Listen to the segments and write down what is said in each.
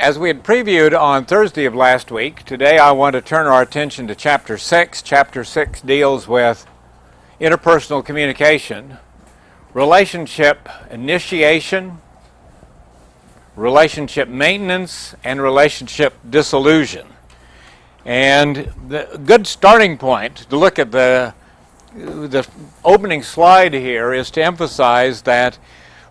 As we had previewed on Thursday of last week, today I want to turn our attention to Chapter 6. Chapter 6 deals with interpersonal communication, relationship initiation, relationship maintenance, and relationship dissolution. And the good starting point to look at the opening slide here is to emphasize that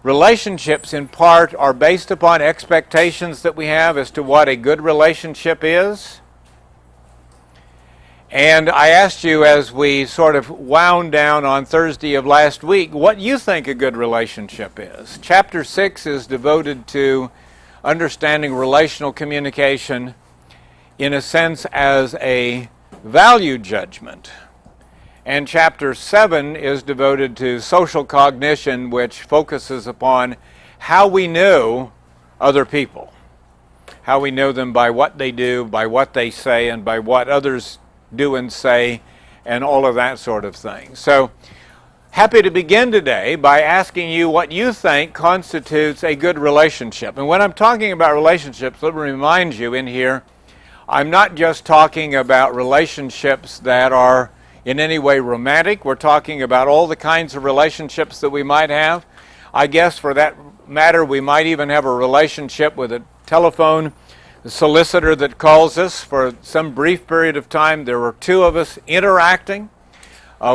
relationships in part are based upon expectations that we have as to what a good relationship is. And I asked you as we sort of wound down on Thursday of last week what you think a good relationship is. Chapter 6 is devoted to understanding relational communication in a sense as a value judgment. And Chapter 7 is devoted to social cognition, which focuses upon how we know other people, how we know them by what they do, by what they say, and by what others do and say, and all of that sort of thing. So, happy to begin today by asking you what you think constitutes a good relationship. And when I'm talking about relationships, let me remind you in here, I'm not just talking about relationships that are in any way romantic. We're talking about all the kinds of relationships that we might have. I guess for that matter, we might even have a relationship with a telephone solicitor that calls us for some brief period of time. There were two of us interacting.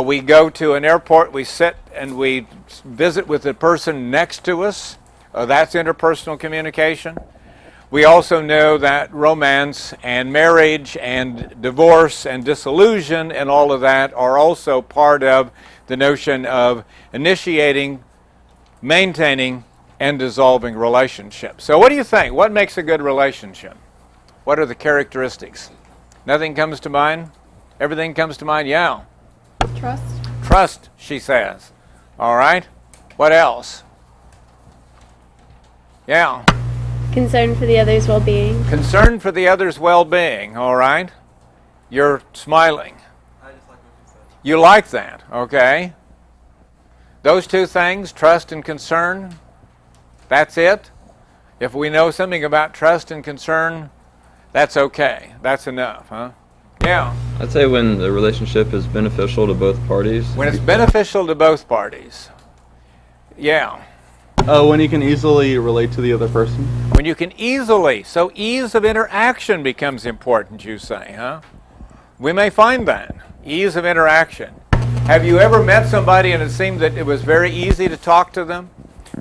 We go to an airport, we sit and we visit with the person next to us. That's interpersonal communication. We also know that romance and marriage and divorce and dissolution and all of that are also part of the notion of initiating, maintaining, and dissolving relationships. So what do you think? What makes a good relationship? What are the characteristics? Nothing comes to mind? Everything comes to mind? Yeah. Trust. Trust, she says. All right. What else? Yeah. Concern for the other's well-being. Concern for the other's well-being, all right? You're smiling. I just like what you said. You like that, okay? Those two things, trust and concern, that's it? If we know something about trust and concern, that's okay. That's enough, huh? Yeah. I'd say when the relationship is beneficial to both parties. When it's beneficial to both parties. Yeah. When you can easily relate to the other person. When you can easily, so ease of interaction becomes important, you say, huh? We may find that, ease of interaction. Have you ever met somebody and it seemed that it was very easy to talk to them?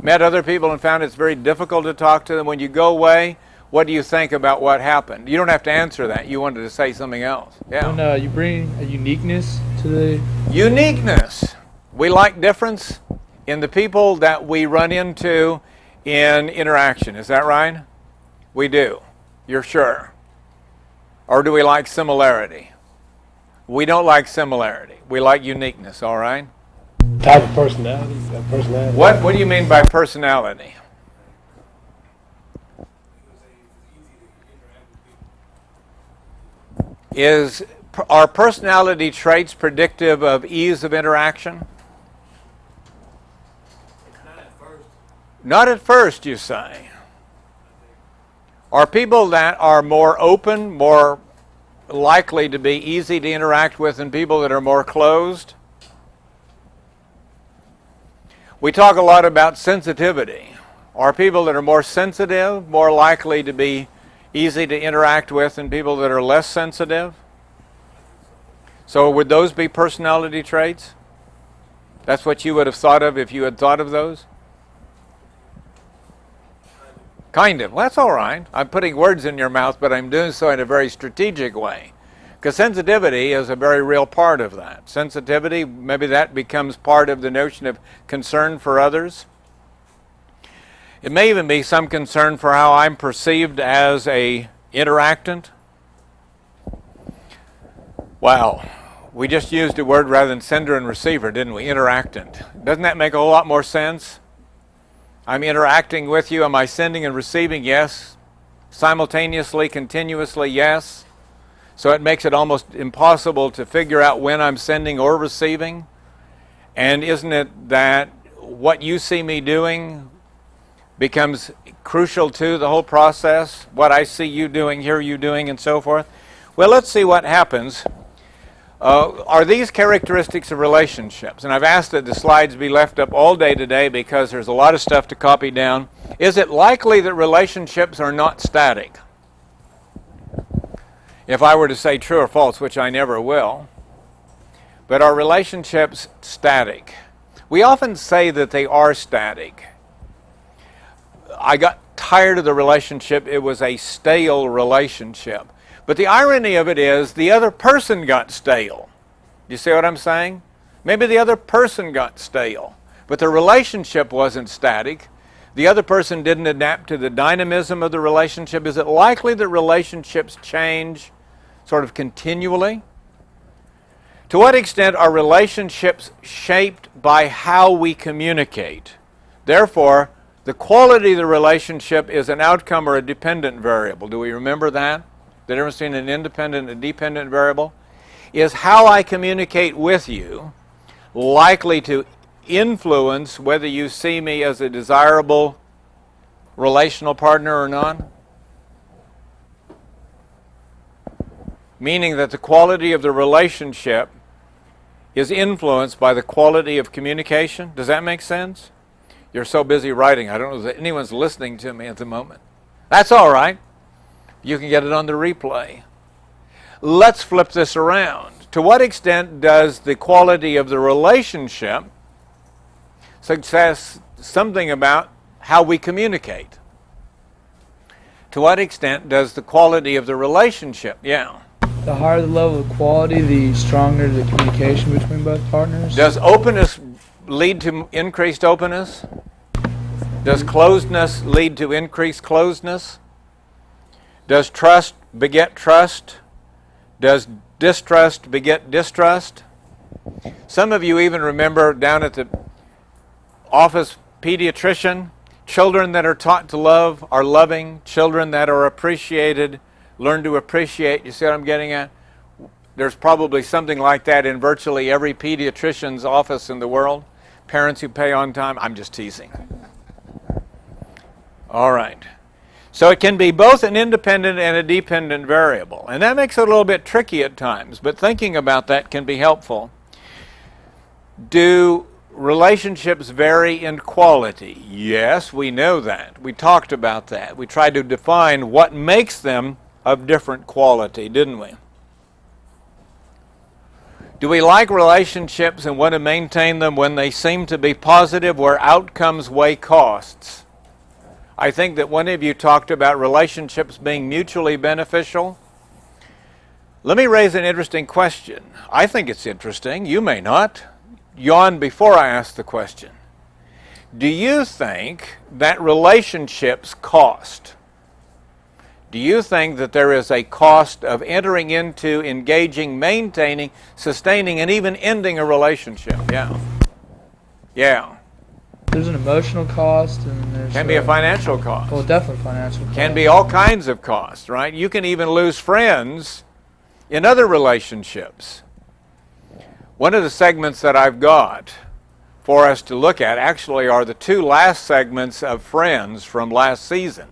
Met other people and found it's very difficult to talk to them? When you go away, what do you think about what happened? You don't have to answer that. You wanted to say something else. Yeah. When you bring a uniqueness to the... Uniqueness. We like difference in the people that we run into in interaction. Is that right? We do. You're sure? Or do we like similarity? We don't like similarity. We like uniqueness, all right? Type of personality. What do you mean by personality? Are personality traits predictive of ease of interaction? Not at first, you say. Are people that are more open more likely to be easy to interact with than people that are more closed? We talk a lot about sensitivity. Are people that are more sensitive more likely to be easy to interact with than people that are less sensitive? So would those be personality traits? That's what you would have thought of if you had thought of those? Kind of. Well, that's all right. I'm putting words in your mouth, but I'm doing so in a very strategic way. Because sensitivity is a very real part of that. Sensitivity, maybe that becomes part of the notion of concern for others. It may even be some concern for how I'm perceived as a interactant. Wow. We just used a word rather than sender and receiver, didn't we? Interactant. Doesn't that make a whole lot more sense? I'm interacting with you. Am I sending and receiving? Yes. Simultaneously, continuously? Yes. So it makes it almost impossible to figure out when I'm sending or receiving. And isn't it that what you see me doing becomes crucial to the whole process. What I see you doing, hear you doing, and so forth. Well, let's see what happens. Are these characteristics of relationships? And I've asked that the slides be left up all day today because there's a lot of stuff to copy down. Is it likely that relationships are not static? If I were to say true or false, which I never will, but are relationships static? We often say that they are static. I got tired of the relationship. It was a stale relationship. But the irony of it is the other person got stale. You see what I'm saying? Maybe the other person got stale, but the relationship wasn't static. The other person didn't adapt to the dynamism of the relationship. Is it likely that relationships change sort of continually? To what extent are relationships shaped by how we communicate? Therefore, the quality of the relationship is an outcome or a dependent variable. Do we remember that? The difference between an independent and dependent variable? Is how I communicate with you likely to influence whether you see me as a desirable relational partner or not? Meaning that the quality of the relationship is influenced by the quality of communication. Does that make sense? You're so busy writing, I don't know that anyone's listening to me at the moment. That's all right. You can get it on the replay. Let's flip this around. To what extent does the quality of the relationship suggest something about how we communicate? To what extent does the quality of the relationship, The higher the level of quality, the stronger the communication between both partners. Does openness lead to increased openness? Does closedness lead to increased closeness? Does trust beget trust? Does distrust beget distrust? Some of you even remember down at the office pediatrician, children that are taught to love are loving, children that are appreciated learn to appreciate. You see what I'm getting at? There's probably something like that in virtually every pediatrician's office in the world. Parents who pay on time. I'm just teasing. All right. So it can be both an independent and a dependent variable. And that makes it a little bit tricky at times, but thinking about that can be helpful. Do relationships vary in quality? Yes, we know that. We talked about that. We tried to define what makes them of different quality, didn't we? Do we like relationships and want to maintain them when they seem to be positive, where outcomes weigh costs? I think that one of you talked about relationships being mutually beneficial. Let me raise an interesting question. I think it's interesting. You may not. Yawn before I ask the question. Do you think that relationships cost? Do you think that there is a cost of entering into, engaging, maintaining, sustaining, and even ending a relationship? Yeah. There's an emotional cost, and there's Can be a financial cost. Well, definitely financial cost. Can be all kinds of costs, right? You can even lose friends in other relationships. One of the segments that I've got for us to look at actually are the two last segments of Friends from last season.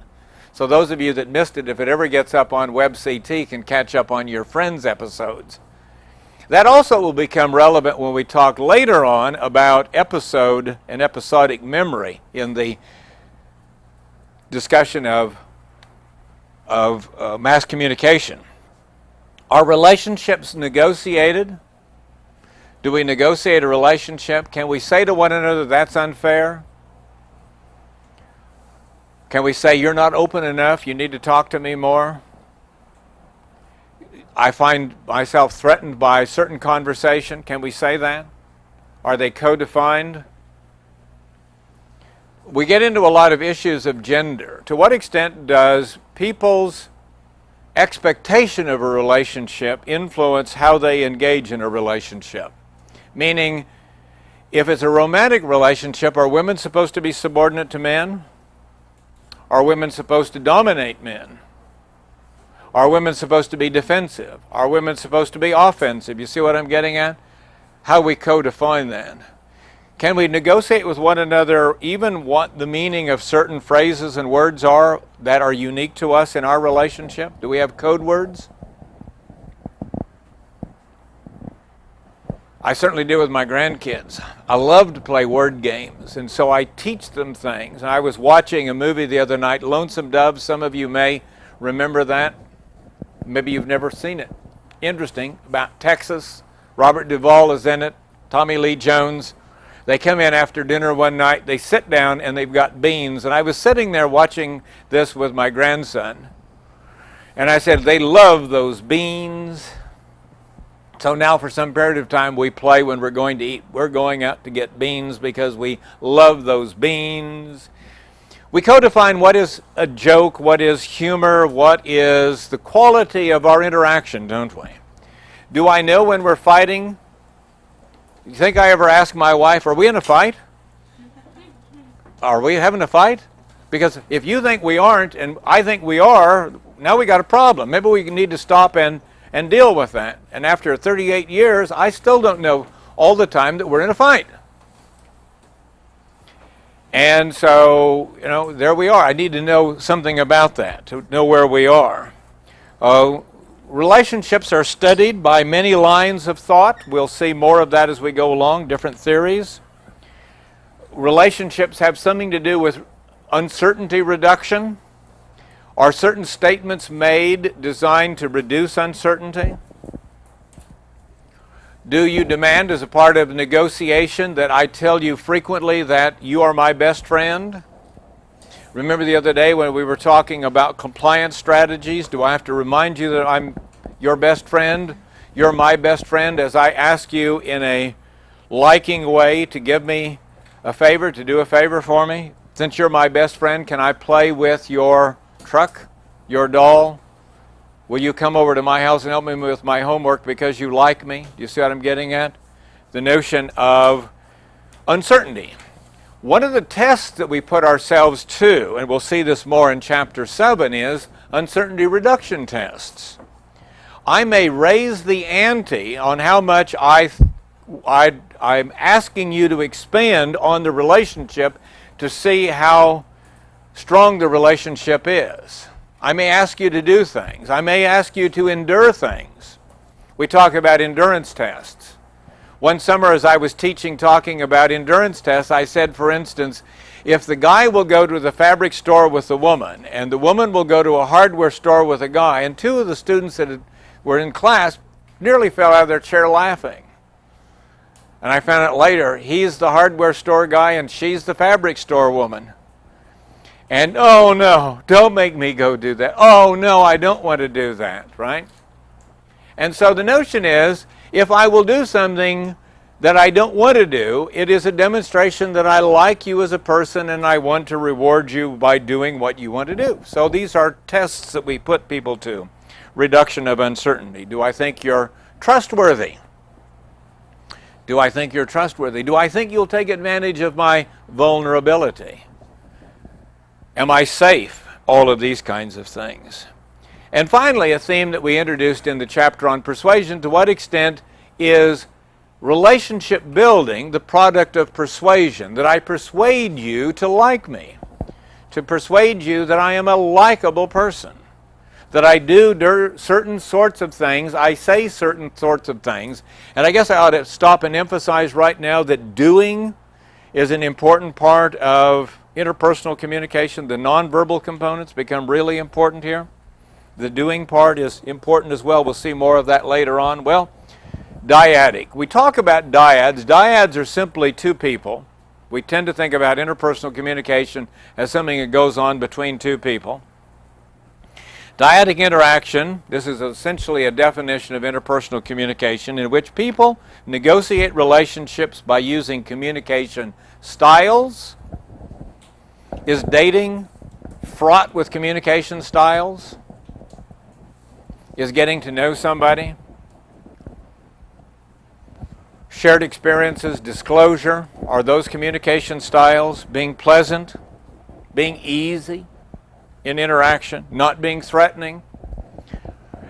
So those of you that missed it, if it ever gets up on WebCT, can catch up on your Friends episodes. That also will become relevant when we talk later on about episode and episodic memory in the discussion of mass communication. Are relationships negotiated? Do we negotiate a relationship? Can we say to one another, that's unfair? Can we say, you're not open enough, you need to talk to me more? I find myself threatened by certain conversation. Can we say that? Are they co-defined? We get into a lot of issues of gender. To what extent does people's expectation of a relationship influence how they engage in a relationship? Meaning, if it's a romantic relationship, are women supposed to be subordinate to men? Are women supposed to dominate men? Are women supposed to be defensive? Are women supposed to be offensive? You see what I'm getting at? How we co-define that. Can we negotiate with one another even what the meaning of certain phrases and words are that are unique to us in our relationship? Do we have code words? I certainly do with my grandkids. I love to play word games, and so I teach them things. And I was watching a movie the other night, Lonesome Dove. Some of you may remember that. Maybe you've never seen it. Interesting, about Texas. Robert Duvall is in it, Tommy Lee Jones. They come in after dinner one night, they sit down, and they've got beans. And I was sitting there watching this with my grandson. And I said, they love those beans. So now for some period of time we play when we're going to eat. We're going out to get beans because we love those beans. We co-define what is a joke, what is humor, what is the quality of our interaction, don't we? Do I know when we're fighting? You think I ever ask my wife, are we in a fight? Are we having a fight? Because if you think we aren't and I think we are, now we got a problem. Maybe we need to stop and deal with that. And after 38 years, I still don't know all the time that we're in a fight. And so, there we are. I need to know something about that, to know where we are. Relationships are studied by many lines of thought. We'll see more of that as we go along, different theories. Relationships have something to do with uncertainty reduction. Are certain statements made designed to reduce uncertainty? Do you demand as a part of negotiation that I tell you frequently that you are my best friend? Remember the other day when we were talking about compliance strategies? Do I have to remind you that I'm your best friend? You're my best friend as I ask you in a liking way to give me a favor, to do a favor for me? Since you're my best friend, can I play with your truck, your doll? Will you come over to my house and help me with my homework because you like me? Do you see what I'm getting at? The notion of uncertainty. One of the tests that we put ourselves to, and we'll see this more in chapter 7, is uncertainty reduction tests. I may raise the ante on how much I'm asking you to expand on the relationship to see how strong the relationship is. I may ask you to do things. I may ask you to endure things. We talk about endurance tests. One summer as I was talking about endurance tests, I said, for instance, if the guy will go to the fabric store with the woman, and the woman will go to a hardware store with a guy, and two of the students that were in class nearly fell out of their chair laughing. And I found out later, he's the hardware store guy and she's the fabric store woman. And, oh no, don't make me go do that. Oh no, I don't want to do that, right? And so the notion is, if I will do something that I don't want to do, it is a demonstration that I like you as a person and I want to reward you by doing what you want to do. So these are tests that we put people to. Reduction of uncertainty. Do I think you're trustworthy? Do I think you're trustworthy? Do I think you'll take advantage of my vulnerability? Am I safe? All of these kinds of things. And finally, a theme that we introduced in the chapter on persuasion, to what extent is relationship building the product of persuasion? That I persuade you to like me, to persuade you that I am a likable person, that I do certain sorts of things, I say certain sorts of things. And I guess I ought to stop and emphasize right now that doing is an important part of interpersonal communication. The nonverbal components become really important here. The doing part is important as well. We'll see more of that later on. Well, dyadic. We talk about dyads. Dyads are simply two people. We tend to think about interpersonal communication as something that goes on between two people. Dyadic interaction, this is essentially a definition of interpersonal communication in which people negotiate relationships by using communication styles. Is dating fraught with communication styles? Is getting to know somebody? Shared experiences, disclosure, are those communication styles? Being pleasant, being easy in interaction, not being threatening.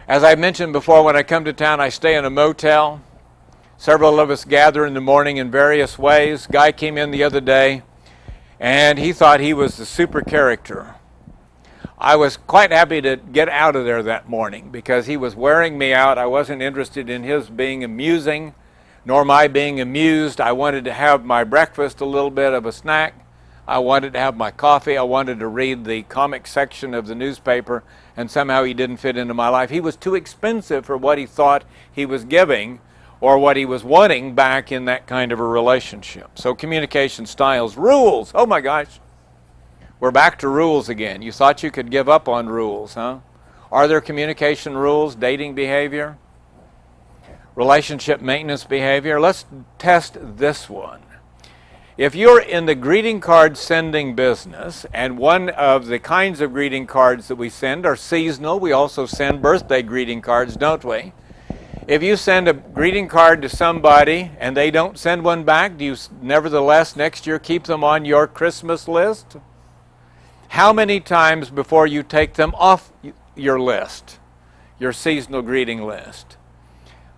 As I mentioned before, when I come to town, I stay in a motel. Several of us gather in the morning in various ways. Guy came in the other day, and he thought he was the super character. I was quite happy to get out of there that morning because he was wearing me out. I wasn't interested in his being amusing, nor my being amused. I wanted to have my breakfast, a little bit of a snack. I wanted to have my coffee. I wanted to read the comic section of the newspaper, and somehow he didn't fit into my life. He was too expensive for what he thought he was giving or what he was wanting back in that kind of a relationship. So communication styles, rules, oh my gosh. We're back to rules again. You thought you could give up on rules, huh? Are there communication rules, dating behavior, relationship maintenance behavior? Let's test this one. If you're in the greeting card sending business, and one of the kinds of greeting cards that we send are seasonal, we also send birthday greeting cards, don't we? If you send a greeting card to somebody and they don't send one back, do you nevertheless next year keep them on your Christmas list? How many times before you take them off your list, your seasonal greeting list?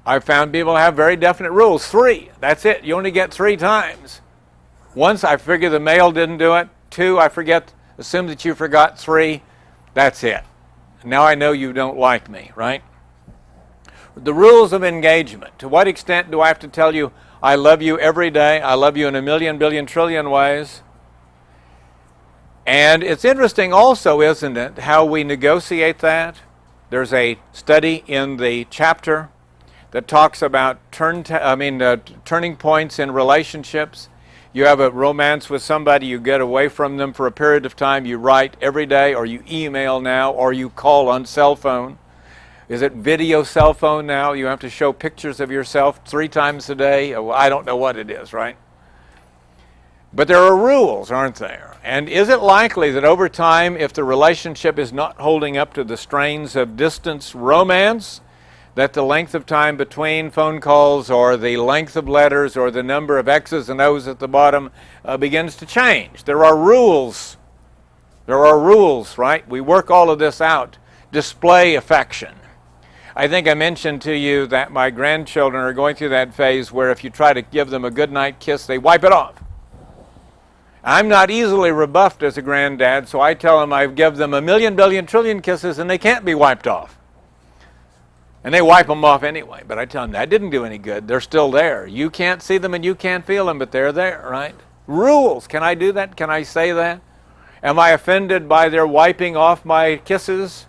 I've found people have very definite rules. 3, that's it. You only get 3 times. Once, I figure the mail didn't do it. 2, assume that you forgot. 3, that's it. Now I know you don't like me, right? The rules of engagement. To what extent do I have to tell you, I love you every day, I love you in a million, billion, trillion ways? And it's interesting also, isn't it, how we negotiate that? There's a study in the chapter that talks about turning points in relationships. You have a romance with somebody, you get away from them for a period of time, you write every day, or you email now, or you call on cell phone. Is it video cell phone now? You have to show pictures of yourself 3 times a day. I don't know what it is, right? But there are rules, aren't there? And is it likely that over time, if the relationship is not holding up to the strains of distance romance, that the length of time between phone calls or the length of letters or the number of X's and O's at the bottom begins to change? There are rules. There are rules, right? We work all of this out. Display affection. I think I mentioned to you that my grandchildren are going through that phase where if you try to give them a goodnight kiss, they wipe it off. I'm not easily rebuffed as a granddad, so I tell them I give them a million, billion, trillion kisses and they can't be wiped off. And they wipe them off anyway, but I tell them that didn't do any good. They're still there. You can't see them and you can't feel them, but they're there, right? Rules. Can I do that? Can I say that? Am I offended by their wiping off my kisses?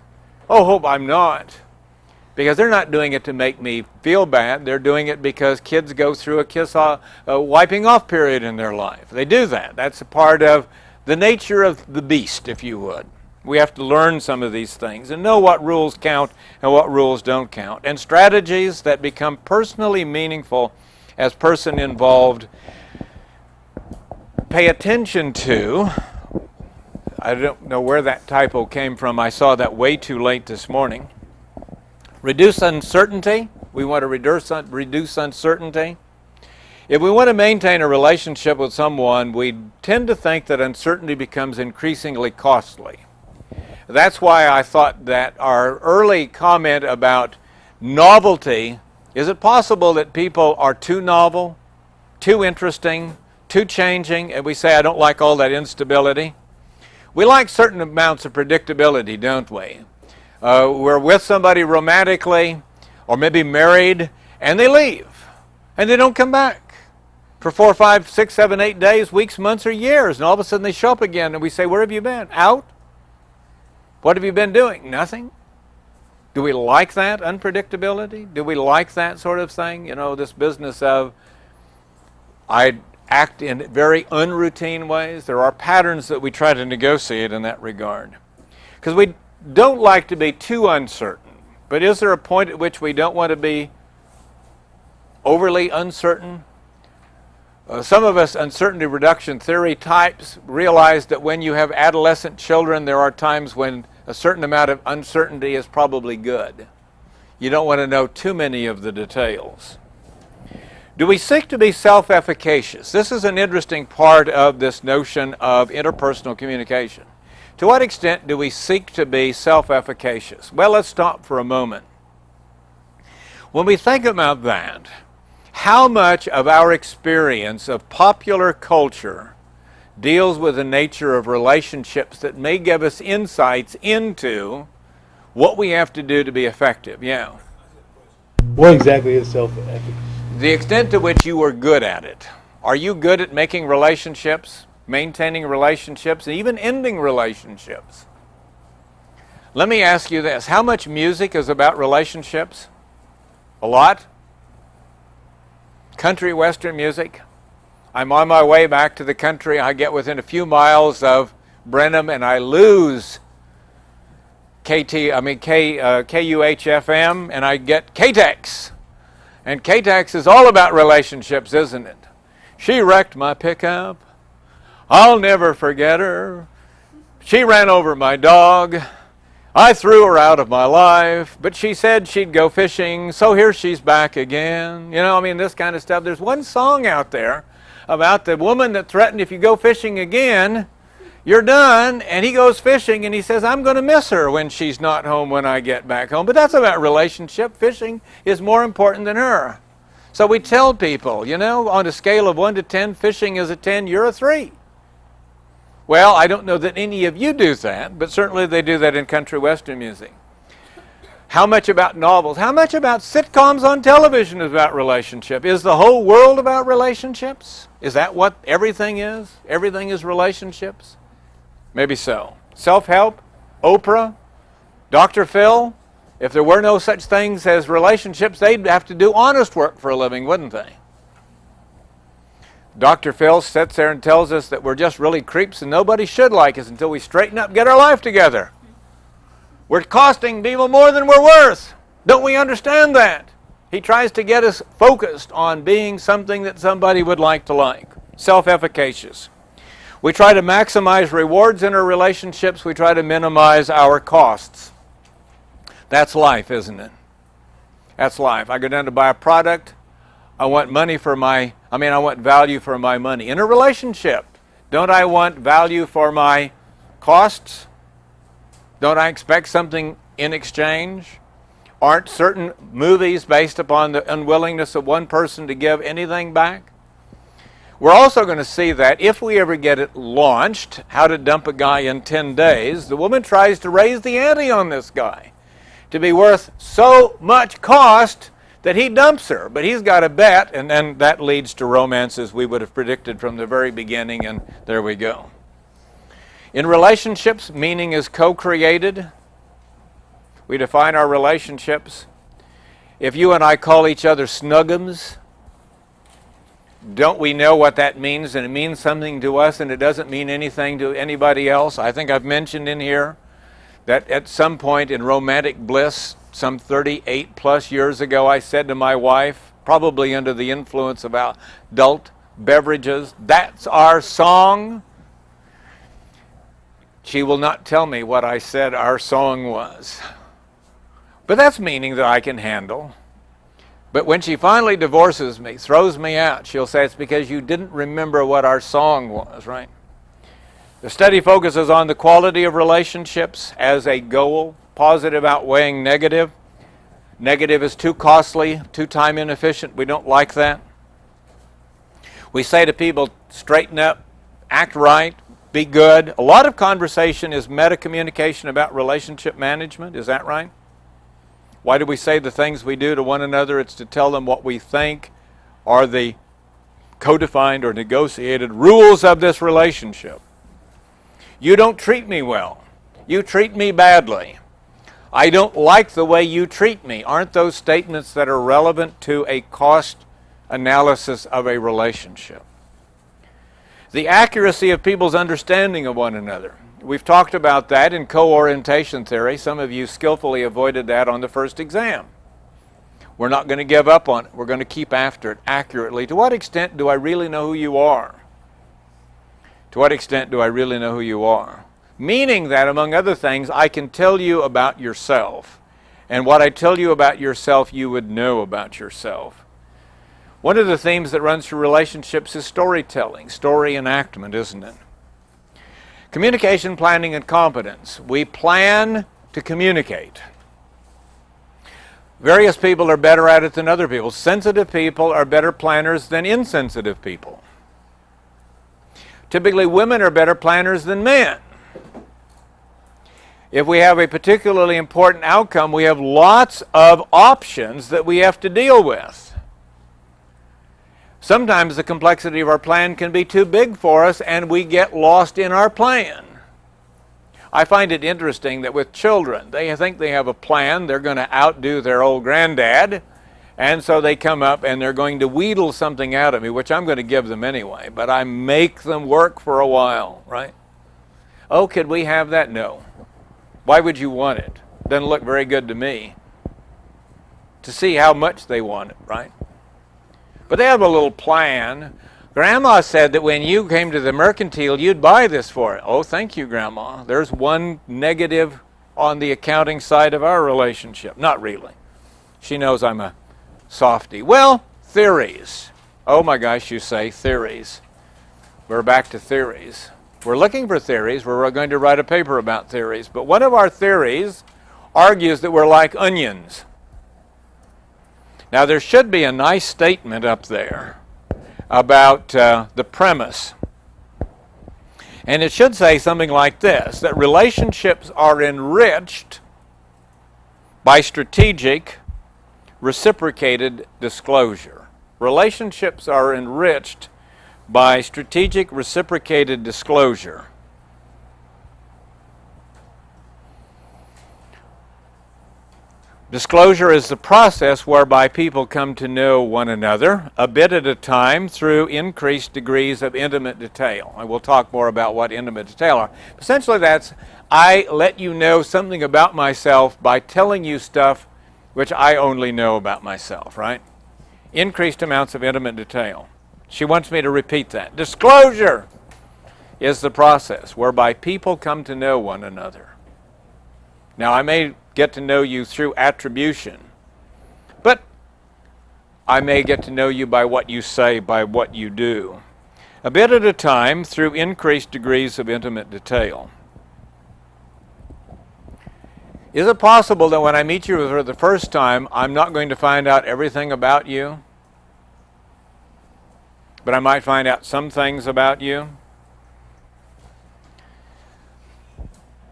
Oh, hope I'm not. Because they're not doing it to make me feel bad. They're doing it because kids go through a wiping off period in their life. They do that. That's a part of the nature of the beast, if you would. We have to learn some of these things and know what rules count and what rules don't count. And strategies that become personally meaningful as person involved. Pay attention to, I don't know where that typo came from. I saw that way too late this morning. Reduce uncertainty. We want to reduce uncertainty. If we want to maintain a relationship with someone, we tend to think that uncertainty becomes increasingly costly. That's why I thought that our early comment about novelty, is it possible that people are too novel, too interesting, too changing, and we say, I don't like all that instability? We like certain amounts of predictability, don't we? We're with somebody romantically, or maybe married, and they leave, and they don't come back for 4, 5, 6, 7, 8 days, weeks, months, or years, and all of a sudden they show up again, and we say, where have you been? Out? What have you been doing? Nothing? Do we like that unpredictability? Do we like that sort of thing? You know, this business of I act in very unroutine ways. There are patterns that we try to negotiate in that regard. Because we don't like to be too uncertain. But is there a point at which we don't want to be overly uncertain? Some of us uncertainty reduction theory types realize that when you have adolescent children, there are times when a certain amount of uncertainty is probably good. You don't want to know too many of the details. Do we seek to be self-efficacious? This is an interesting part of this notion of interpersonal communication. To what extent do we seek to be self-efficacious? Well, let's stop for a moment. When we think about that, How much of our experience of popular culture deals with the nature of relationships that may give us insights into what we have to do to be effective? Yeah. What exactly is self-efficacy? The extent to which you are good at it. Are you good at making relationships, maintaining relationships, and even ending relationships? Let me ask you this. How much music is about relationships? A lot? Country western music? I'm on my way back to the country. I get within a few miles of Brenham and I lose KUHFM and I get KTEX. And KTEX is all about relationships, isn't it? She wrecked my pickup. I'll never forget her. She ran over my dog. I threw her out of my life, but she said she'd go fishing, so here she's back again. You know, I mean, this kind of stuff. There's one song out there about the woman that threatened if you go fishing again, you're done, and he goes fishing and he says, I'm going to miss her when she's not home when I get back home. But that's about relationship. Fishing is more important than her. So we tell people, you know, on a scale of 1 to 10, fishing is a 10, you're a 3. Well, I don't know that any of you do that, but certainly they do that in country western music. How much about novels? How much about sitcoms on television is about relationship? Is the whole world about relationships? Is that what everything is? Everything is relationships? Maybe so. Self-help? Oprah? Dr. Phil? If there were no such things as relationships, they'd have to do honest work for a living, wouldn't they? Dr. Phil sits there and tells us that we're just really creeps and nobody should like us until we straighten up and get our life together. We're costing people more than we're worth. Don't we understand that? He tries to get us focused on being something that somebody would like to like. Self-efficacious. We try to maximize rewards in our relationships. We try to minimize our costs. That's life, isn't it? That's life. I go down to buy a product. I want value for my money. In a relationship, don't I want value for my costs? Don't I expect something in exchange? Aren't certain movies based upon the unwillingness of one person to give anything back? We're also going to see that if we ever get it launched, How to Dump a Guy in 10 Days, the woman tries to raise the ante on this guy to be worth so much cost that he dumps her. But he's got a bet, and then that leads to romance as we would have predicted from the very beginning, and there we go. In relationships, meaning is co-created. We define our relationships. If you and I call each other snuggums, don't we know what that means? And it means something to us and it doesn't mean anything to anybody else. I think I've mentioned in here that at some point in romantic bliss, some 38 plus years ago, I said to my wife, probably under the influence of adult beverages, that's our song. She will not tell me what I said our song was. But that's meaning that I can handle. But when she finally divorces me, throws me out, she'll say it's because you didn't remember what our song was, right? The study focuses on the quality of relationships as a goal, positive outweighing negative. Negative is too costly, too time inefficient. We don't like that. We say to people, straighten up, act right, be good. A lot of conversation is meta-communication about relationship management. Is that right? Why do we say the things we do to one another? It's to tell them what we think are the codified or negotiated rules of this relationship. You don't treat me well. You treat me badly. I don't like the way you treat me. Aren't those statements that are relevant to a cost analysis of a relationship? The accuracy of people's understanding of one another. We've talked about that in co-orientation theory. Some of you skillfully avoided that on the first exam. We're not going to give up on it. We're going to keep after it accurately. To what extent do I really know who you are? To what extent do I really know who you are? Meaning that, among other things, I can tell you about yourself. And what I tell you about yourself, you would know about yourself. One of the themes that runs through relationships is storytelling, story enactment, isn't it? Communication, planning, and competence. We plan to communicate. Various people are better at it than other people. Sensitive people are better planners than insensitive people. Typically, women are better planners than men. If we have a particularly important outcome, we have lots of options that we have to deal with. Sometimes the complexity of our plan can be too big for us and we get lost in our plan. I find it interesting that with children, they think they have a plan, they're going to outdo their old granddad, and so they come up and they're going to wheedle something out of me, which I'm going to give them anyway, but I make them work for a while, right? Oh, could we have that? No. Why would you want it? Doesn't look very good to me. To see how much they want it, right? But they have a little plan. Grandma said that when you came to the mercantile, you'd buy this for it. Oh, thank you, Grandma. There's one negative on the accounting side of our relationship. Not really. She knows I'm a softie. Well, theories. Oh my gosh, you say theories. We're back to theories. We're looking for theories. We're going to write a paper about theories. But one of our theories argues that we're like onions. Now, there should be a nice statement up there about the premise. And it should say something like this, that relationships are enriched by strategic, reciprocated disclosure. Relationships are enriched by strategic, reciprocated disclosure. Disclosure is the process whereby people come to know one another a bit at a time through increased degrees of intimate detail. I will talk more about what intimate detail are. Essentially, that's I let you know something about myself by telling you stuff which I only know about myself, right? Increased amounts of intimate detail. She wants me to repeat that. Disclosure is the process whereby people come to know one another. Now, I may get to know you through attribution, but I may get to know you by what you say, by what you do. A bit at a time through increased degrees of intimate detail. Is it possible that when I meet you for the first time, I'm not going to find out everything about you, but I might find out some things about you?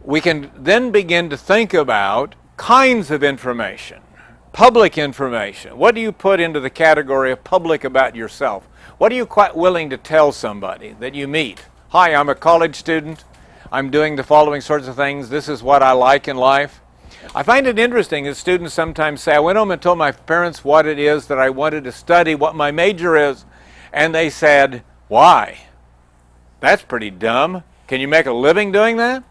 We can then begin to think about kinds of information, public information. What do you put into the category of public about yourself? What are you quite willing to tell somebody that you meet? Hi, I'm a college student. I'm doing the following sorts of things. This is what I like in life. I find it interesting that students sometimes say, I went home and told my parents what it is that I wanted to study, what my major is, and they said, why? That's pretty dumb. Can you make a living doing that?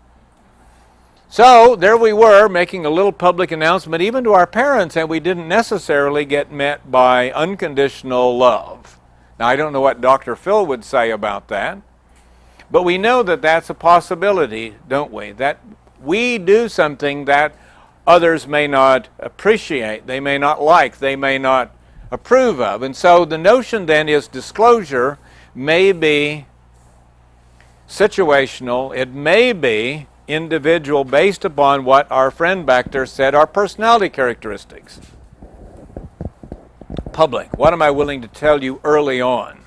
So there we were making a little public announcement even to our parents, and we didn't necessarily get met by unconditional love. Now, I don't know what Dr. Phil would say about that, but we know that that's a possibility, don't we? That we do something that others may not appreciate, they may not like, they may not approve of. And so the notion then is disclosure may be situational, it may be individual based upon what our friend back there said are personality characteristics. Public, what am I willing to tell you early on?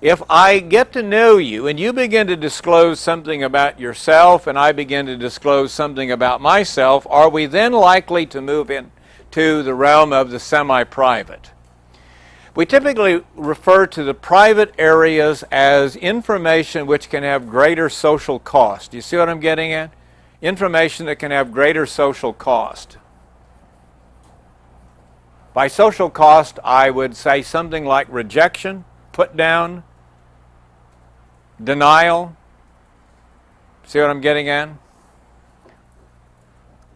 If I get to know you and you begin to disclose something about yourself and I begin to disclose something about myself, are we then likely to move into the realm of the semi-private? We typically refer to the private areas as information which can have greater social cost. Do you see what I'm getting at? Information that can have greater social cost. By social cost, I would say something like rejection, put down, denial. See what I'm getting at?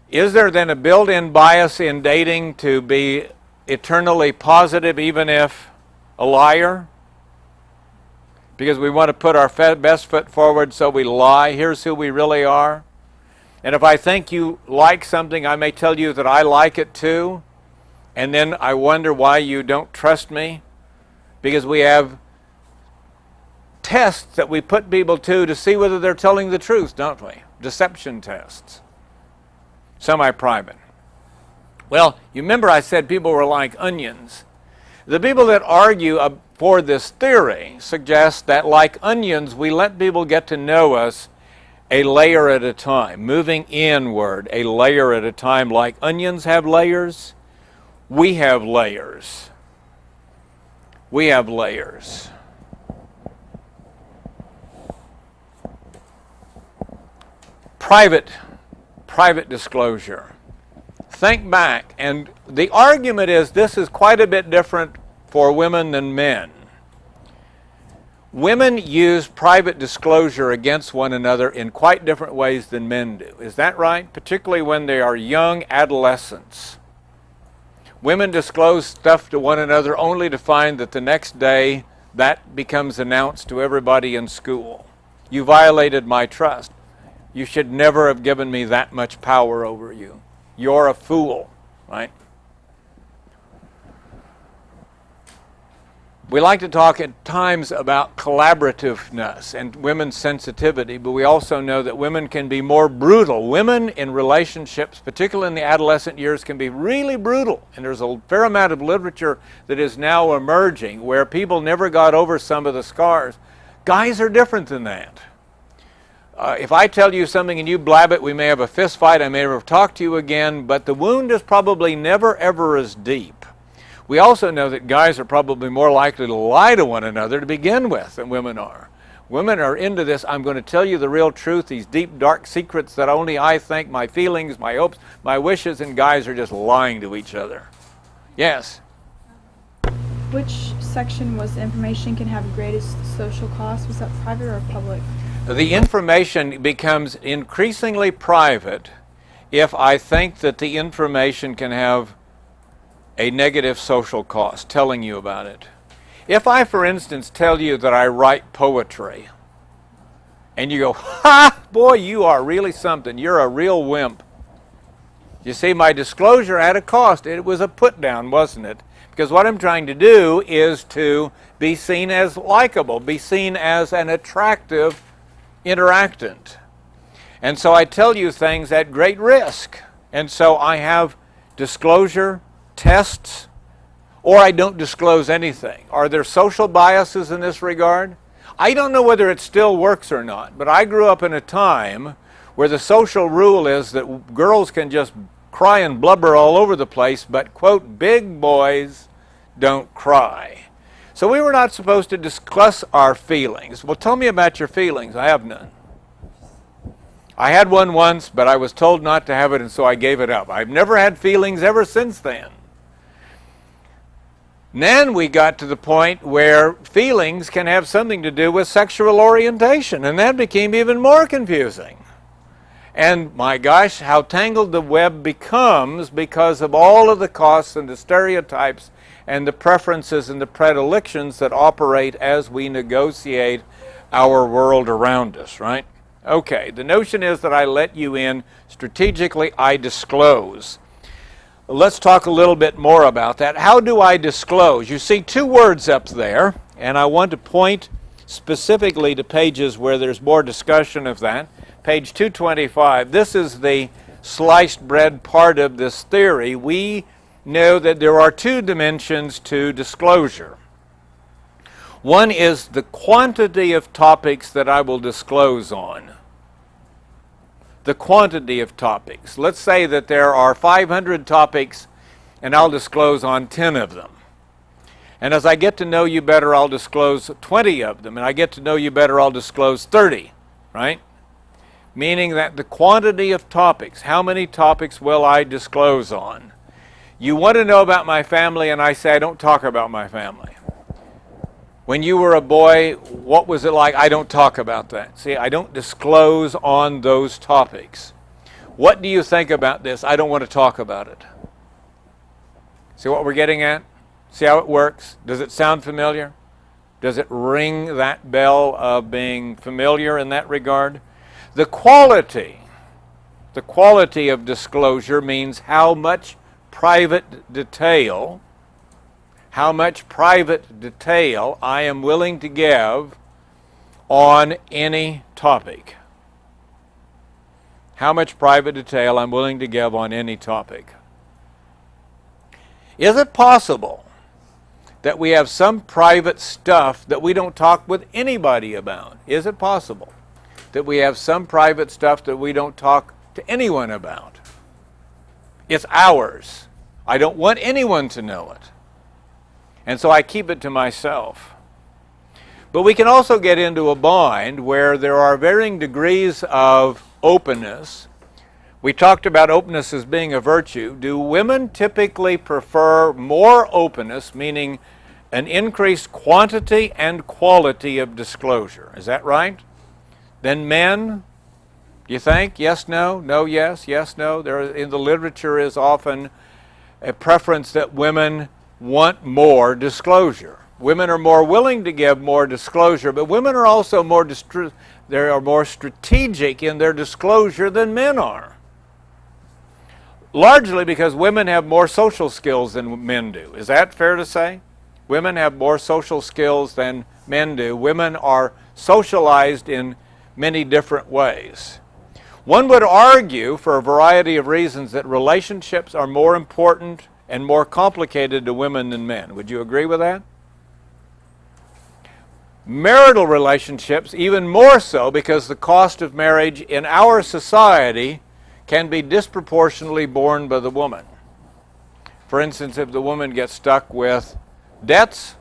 Is there then a built-in bias in dating to be eternally positive even if a liar? Because we want to put our best foot forward, so we lie. Here's who we really are. And if I think you like something, I may tell you that I like it too. And then I wonder why you don't trust me. Because we have tests that we put people to see whether they're telling the truth, don't we? Deception tests. Semi-private. Well, you remember I said people were like onions. The people that argue for this theory suggest that like onions, we let people get to know us a layer at a time, moving inward a layer at a time. Like onions have layers, we have layers. We have layers. Private disclosure. Think back, and the argument is this is quite a bit different for women than men. Women use private disclosure against one another in quite different ways than men do. Is that right? Particularly when they are young adolescents. Women disclose stuff to one another only to find that the next day that becomes announced to everybody in school. You violated my trust. You should never have given me that much power over you. You're a fool, right? We like to talk at times about collaborativeness and women's sensitivity, but we also know that women can be more brutal. Women in relationships, particularly in the adolescent years, can be really brutal. And there's a fair amount of literature that is now emerging where people never got over some of the scars. Guys are different than that. If I tell you something and you blab it, we may have a fist fight, I may never talk to you again, but the wound is probably never ever as deep. We also know that guys are probably more likely to lie to one another to begin with than women are. Women are into this, I'm going to tell you the real truth, these deep, dark secrets that only I think, my feelings, my hopes, my wishes, and guys are just lying to each other. Yes? Which section was information can have greatest social cost? Was that private or public? The information becomes increasingly private if I think that the information can have a negative social cost, telling you about it. If I, for instance, tell you that I write poetry, and you go, ha, boy, you are really something, you're a real wimp. You see, my disclosure had a cost. It was a put down, wasn't it? Because what I'm trying to do is to be seen as likable, be seen as an attractive interactant. And so I tell you things at great risk. And so I have disclosure tests, or I don't disclose anything. Are there social biases in this regard? I don't know whether it still works or not, but I grew up in a time where the social rule is that girls can just cry and blubber all over the place, but, quote, big boys don't cry. So we were not supposed to discuss our feelings. Well, tell me about your feelings. I have none. I had one once, but I was told not to have it, and so I gave it up. I've never had feelings ever since then. Then we got to the point where feelings can have something to do with sexual orientation, and that became even more confusing. And my gosh, how tangled the web becomes because of all of the costs and the stereotypes and the preferences and the predilections that operate as we negotiate our world around us, right? Okay, the notion is that I let you in strategically, I disclose. Let's talk a little bit more about that. How do I disclose? You see two words up there, and I want to point specifically to pages where there's more discussion of that. Page 225, this is the sliced bread part of this theory. We know that there are two dimensions to disclosure. One is the quantity of topics that I will disclose on. The quantity of topics. Let's say that there are 500 topics and I'll disclose on 10 of them. And as I get to know you better, I'll disclose 20 of them. And I get to know you better, I'll disclose 30, right? Meaning that the quantity of topics, how many topics will I disclose on? You want to know about my family, and I say, I don't talk about my family. When you were a boy, what was it like? I don't talk about that. See, I don't disclose on those topics. What do you think about this? I don't want to talk about it. See what we're getting at? See how it works? Does it sound familiar? Does it ring that bell of being familiar in that regard? The quality of disclosure means how much private detail I am willing to give on any topic. How much private detail I'm willing to give on any topic. Is it possible that we have some private stuff that we don't talk with anybody about? Is it possible that we have some private stuff that we don't talk to anyone about? It's ours. I don't want anyone to know it. And so I keep it to myself. But we can also get into a bind where there are varying degrees of openness. We talked about openness as being a virtue. Do women typically prefer more openness, meaning an increased quantity and quality of disclosure? Is that right? Than men? You think? Yes, no, no, yes, yes, no. In the literature is often a preference that women want more disclosure. Women are more willing to give more disclosure, but women are also more strategic in their disclosure than men are. Largely because women have more social skills than men do. Is that fair to say? Women have more social skills than men do. Women are socialized in many different ways. One would argue, for a variety of reasons, that relationships are more important and more complicated to women than men. Would you agree with that? Marital relationships, even more so, because the cost of marriage in our society can be disproportionately borne by the woman. For instance, if the woman gets stuck with debts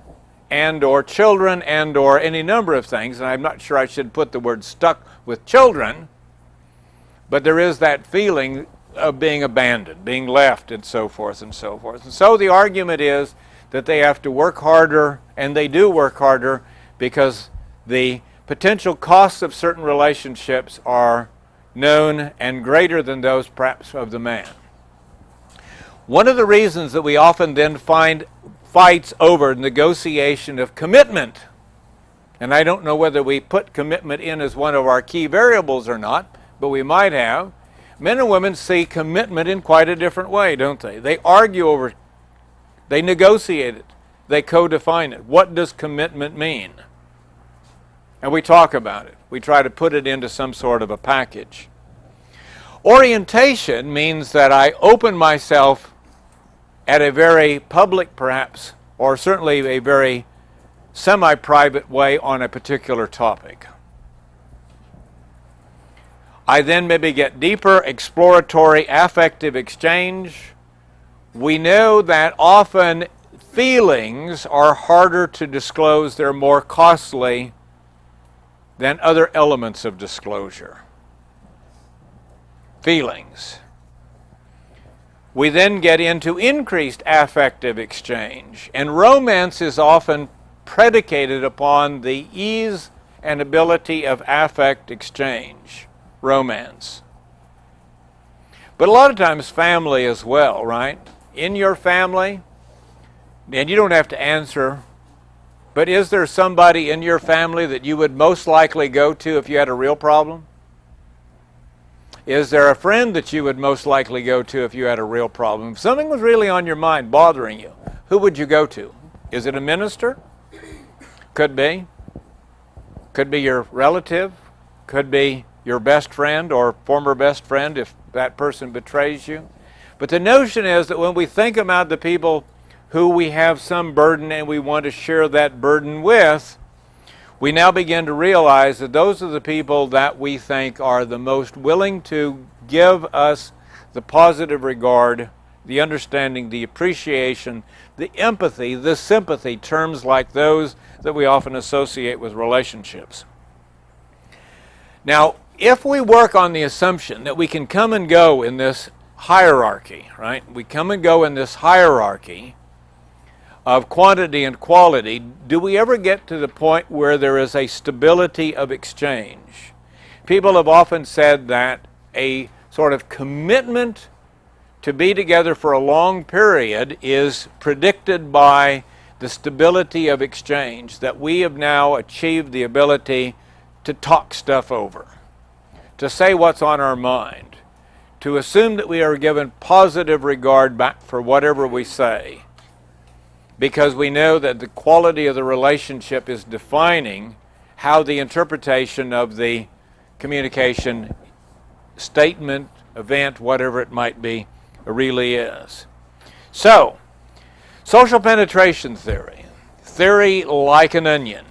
and or children and or any number of things, and I'm not sure I should put the word stuck with children, but there is that feeling of being abandoned, being left, and so forth and so forth. And so the argument is that they have to work harder, and they do work harder, because the potential costs of certain relationships are known and greater than those perhaps of the man. One of the reasons that we often then find fights over negotiation of commitment, and I don't know whether we put commitment in as one of our key variables or not, but we might have. Men and women see commitment in quite a different way, don't they? They argue over it. They negotiate it. They co-define it. What does commitment mean? And we talk about it. We try to put it into some sort of a package. Orientation means that I open myself at a very public, perhaps, or certainly a very semi-private way on a particular topic. I then maybe get deeper exploratory affective exchange. We know that often feelings are harder to disclose. They're more costly than other elements of disclosure. Feelings. We then get into increased affective exchange, and romance is often predicated upon the ease and ability of affect exchange. Romance. But a lot of times family as well, right? In your family, and you don't have to answer, but is there somebody in your family that you would most likely go to if you had a real problem? Is there a friend that you would most likely go to if you had a real problem? If something was really on your mind, bothering you, who would you go to? Is it a minister? Could be. Could be your relative. Could be your best friend or former best friend if that person betrays you. But the notion is that when we think about the people who we have some burden and we want to share that burden with, we now begin to realize that those are the people that we think are the most willing to give us the positive regard, the understanding, the appreciation, the empathy, the sympathy, terms like those that we often associate with relationships. Now, if we work on the assumption that we can come and go in this hierarchy, right? We come and go in this hierarchy of quantity and quality. Do we ever get to the point where there is a stability of exchange? People have often said that a sort of commitment to be together for a long period is predicted by the stability of exchange, that we have now achieved the ability to talk stuff over, to say what's on our mind, to assume that we are given positive regard back for whatever we say, because we know that the quality of the relationship is defining how the interpretation of the communication, statement, event, whatever it might be, really is. So, Social penetration theory. Theory like an onion.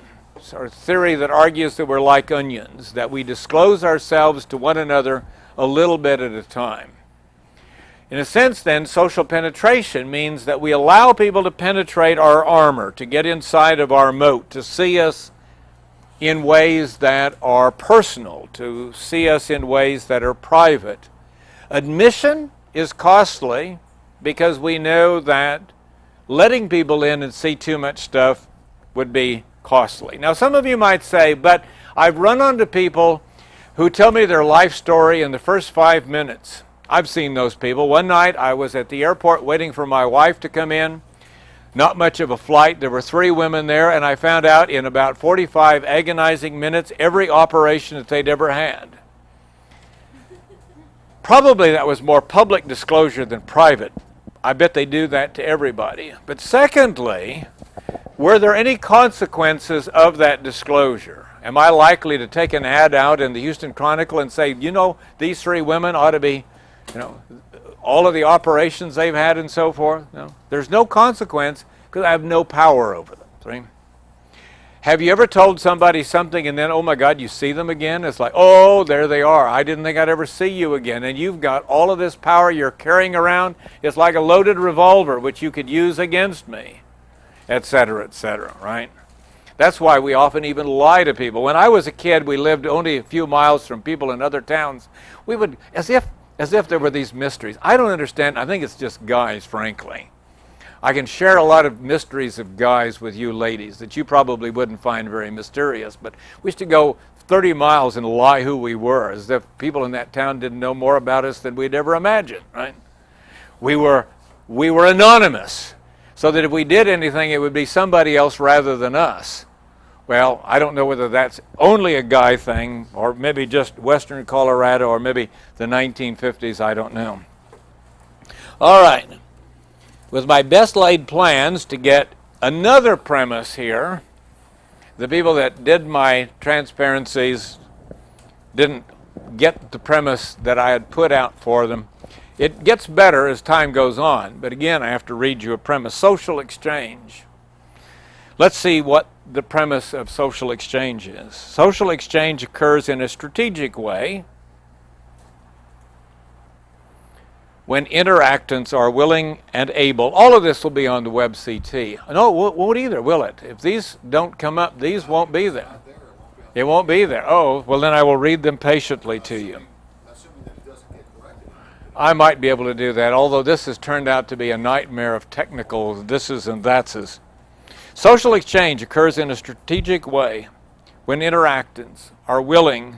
Or theory that argues that we're like onions, that we disclose ourselves to one another a little bit at a time. In a sense, then, social penetration means that we allow people to penetrate our armor, to get inside of our moat, to see us in ways that are personal, to see us in ways that are private. Admission is costly because we know that letting people in and see too much stuff would be costly. Now, some of you might say, but I've run onto people who tell me their life story in the first 5 minutes. I've seen those people. One night I was at the airport waiting for my wife to come in. Not much of a flight. There were 3 women there, and I found out in about 45 agonizing minutes every operation that they'd ever had. Probably that was more public disclosure than private. I bet they do that to everybody. But secondly, were there any consequences of that disclosure? Am I likely to take an ad out in the Houston Chronicle and say, you know, these 3 women ought to be, all of the operations they've had and so forth? No. There's no consequence because I have no power over them. See? Have you ever told somebody something and then, oh my God, you see them again? It's like, oh, there they are. I didn't think I'd ever see you again. And you've got all of this power you're carrying around. It's like a loaded revolver which you could use against me, etc., right? That's why we often even lie to people. When I was a kid, we lived only a few miles from people in other towns. We would, as if there were these mysteries. I don't understand. I think it's just guys, frankly. I can share a lot of mysteries of guys with you ladies that you probably wouldn't find very mysterious, but we used to go 30 miles and lie who we were, as if people in that town didn't know more about us than we'd ever imagined, right? We were anonymous, so that if we did anything, it would be somebody else rather than us. Well, I don't know whether that's only a guy thing, or maybe just Western Colorado, or maybe the 1950s, I don't know. All right. With my best laid plans to get another premise here, the people that did my transparencies didn't get the premise that I had put out for them. It gets better as time goes on, but again, I have to read you a premise. Social exchange. Let's see what the premise of social exchange is. Social exchange occurs in a strategic way when interactants are willing and able. All of this will be on the web CT. No, it won't either, will it? If these don't come up, these won't be there. It won't be there. Oh, well then I will read them patiently to you. I might be able to do that, although this has turned out to be a nightmare of technical thises and thatses. Social exchange occurs in a strategic way when interactants are willing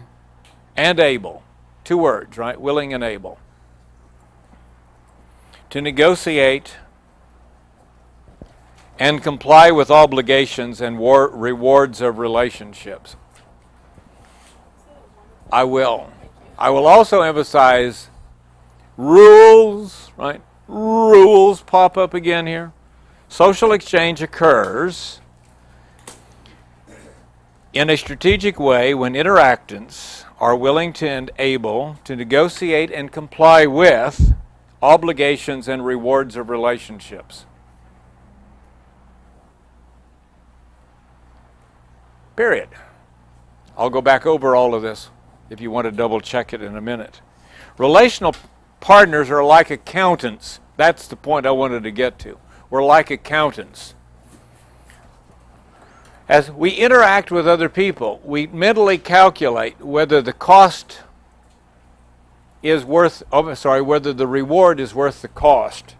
and able. 2 words, right? Willing and able. To negotiate and comply with obligations and rewards of relationships. I will. I will also emphasize rules, right? Rules pop up again here. Social exchange occurs in a strategic way when interactants are willing to and able to negotiate and comply with obligations and rewards of relationships. Period. I'll go back over all of this if you want to double check it in a minute. Relational partners are like accountants. That's the point I wanted to get to. We're like accountants. As we interact with other people, we mentally calculate whether the cost is worth, whether the reward is worth the cost.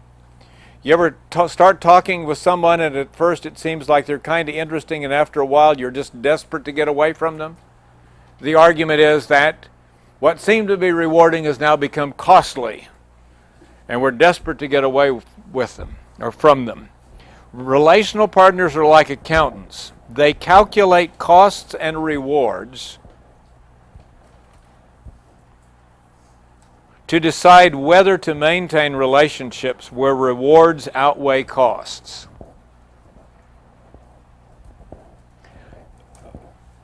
You ever start talking with someone and at first it seems like they're kind of interesting and after a while you're just desperate to get away from them? The argument is that what seemed to be rewarding has now become costly and we're desperate to get away with them or from them. Relational partners are like accountants. They calculate costs and rewards to decide whether to maintain relationships where rewards outweigh costs.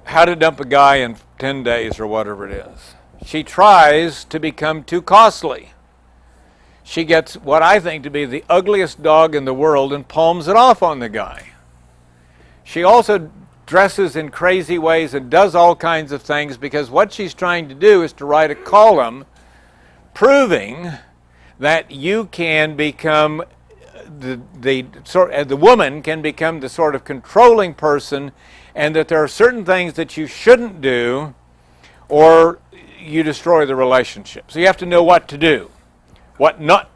How to dump a guy in 10 days or whatever it is. She tries to become too costly. she gets what I think to be the ugliest dog in the world and palms it off on the guy. She also dresses in crazy ways and does all kinds of things because what she's trying to do is to write a column proving that you can become the woman can become the sort of controlling person, and that there are certain things that you shouldn't do or you destroy the relationship. So you have to know what to do, what not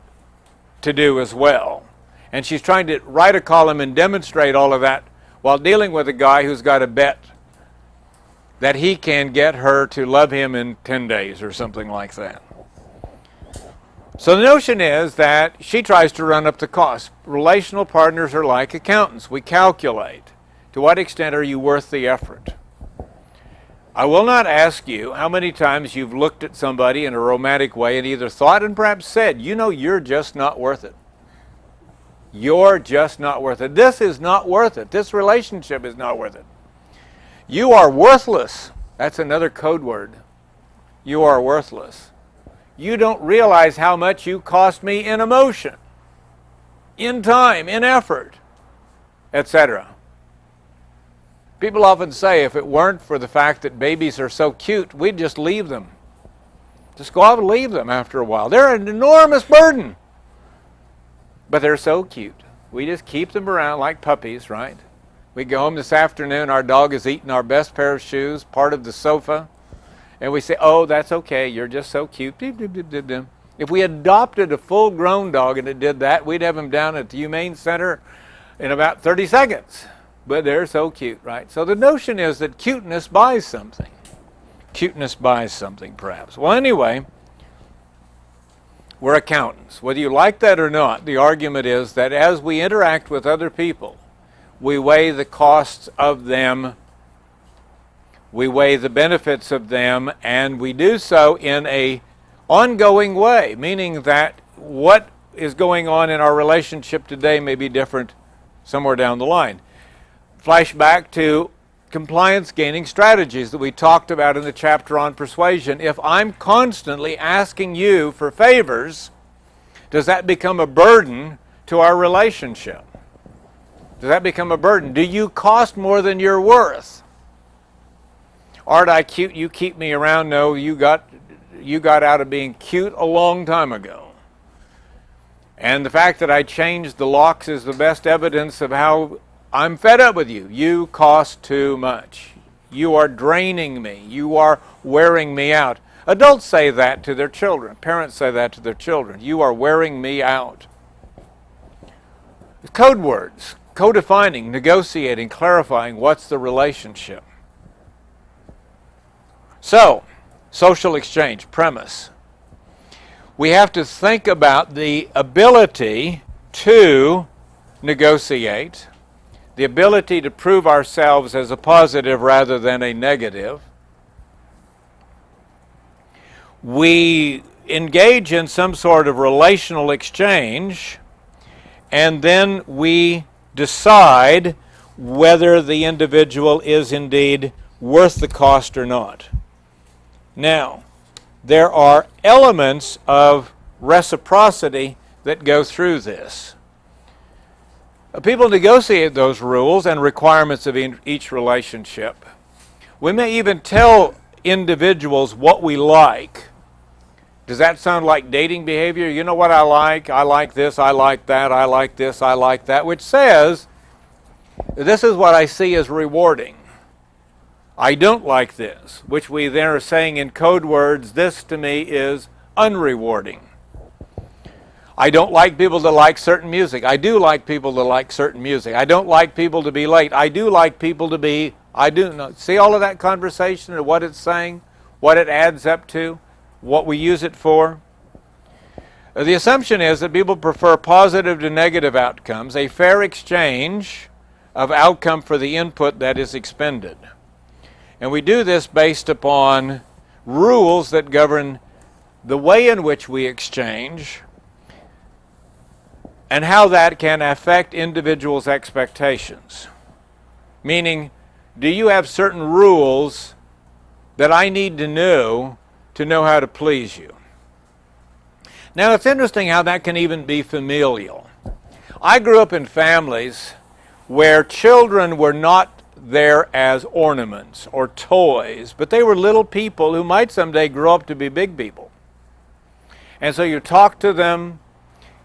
to do as well. And she's trying to write a column and demonstrate all of that while dealing with a guy who's got a bet that he can get her to love him in 10 days or something like that. So the notion is that she tries to run up the cost. Relational partners are like accountants. We calculate. To what extent are you worth the effort? I will not ask you how many times you've looked at somebody in a romantic way and either thought and perhaps said, you know, you're just not worth it. You're just not worth it. This is not worth it. This relationship is not worth it. You are worthless. That's another code word. You are worthless. You don't realize how much you cost me in emotion, in time, in effort, etc. People often say if it weren't for the fact that babies are so cute, we'd just leave them. Just go out and leave them after a while. They're an enormous burden. But they're so cute. We just keep them around like puppies, right? We go home this afternoon, our dog has eaten our best pair of shoes, part of the sofa, and we say, oh, that's okay, you're just so cute. If we adopted a full-grown dog and it did that, we'd have him down at the Humane Center in about 30 seconds. But they're so cute, right? So the notion is that cuteness buys something. Cuteness buys something, perhaps. Well, anyway, we're accountants. Whether you like that or not, the argument is that as we interact with other people, we weigh the costs of them, we weigh the benefits of them, and we do so in an ongoing way, meaning that what is going on in our relationship today may be different somewhere down the line. Flashback to compliance gaining strategies that we talked about in the chapter on persuasion. If I'm constantly asking you for favors, does that become a burden to our relationship? Does that become a burden? Do you cost more than you're worth? Aren't I cute? You keep me around. No, you got out of being cute a long time ago. And the fact that I changed the locks is the best evidence of how I'm fed up with you. You cost too much. You are draining me. You are wearing me out. Adults say that to their children. Parents say that to their children. You are wearing me out. Code words, co-defining, negotiating, clarifying what's the relationship. So, social exchange, premise. We have to think about the ability to negotiate, the ability to prove ourselves as a positive rather than a negative. We engage in some sort of relational exchange, and then we decide whether the individual is indeed worth the cost or not. Now, there are elements of reciprocity that go through this. People negotiate those rules and requirements of each relationship. We may even tell individuals what we like. Does that sound like dating behavior? You know what I like? I like this, I like that, I like this, I like that, which says, this is what I see as rewarding. I don't like this, which we then are saying in code words, this to me is unrewarding. I don't like people that like certain music. I do like people that like certain music. I don't like people to be late. I do like people to be, I do not. See all of that conversation and what it's saying, what it adds up to, what we use it for? The assumption is that people prefer positive to negative outcomes, a fair exchange of outcome for the input that is expended. And we do this based upon rules that govern the way in which we exchange and how that can affect individuals' expectations. Meaning, do you have certain rules that I need to know how to please you? Now, it's interesting how that can even be familial. I grew up in families where children were not there as ornaments or toys, but they were little people who might someday grow up to be big people. And so you talked to them,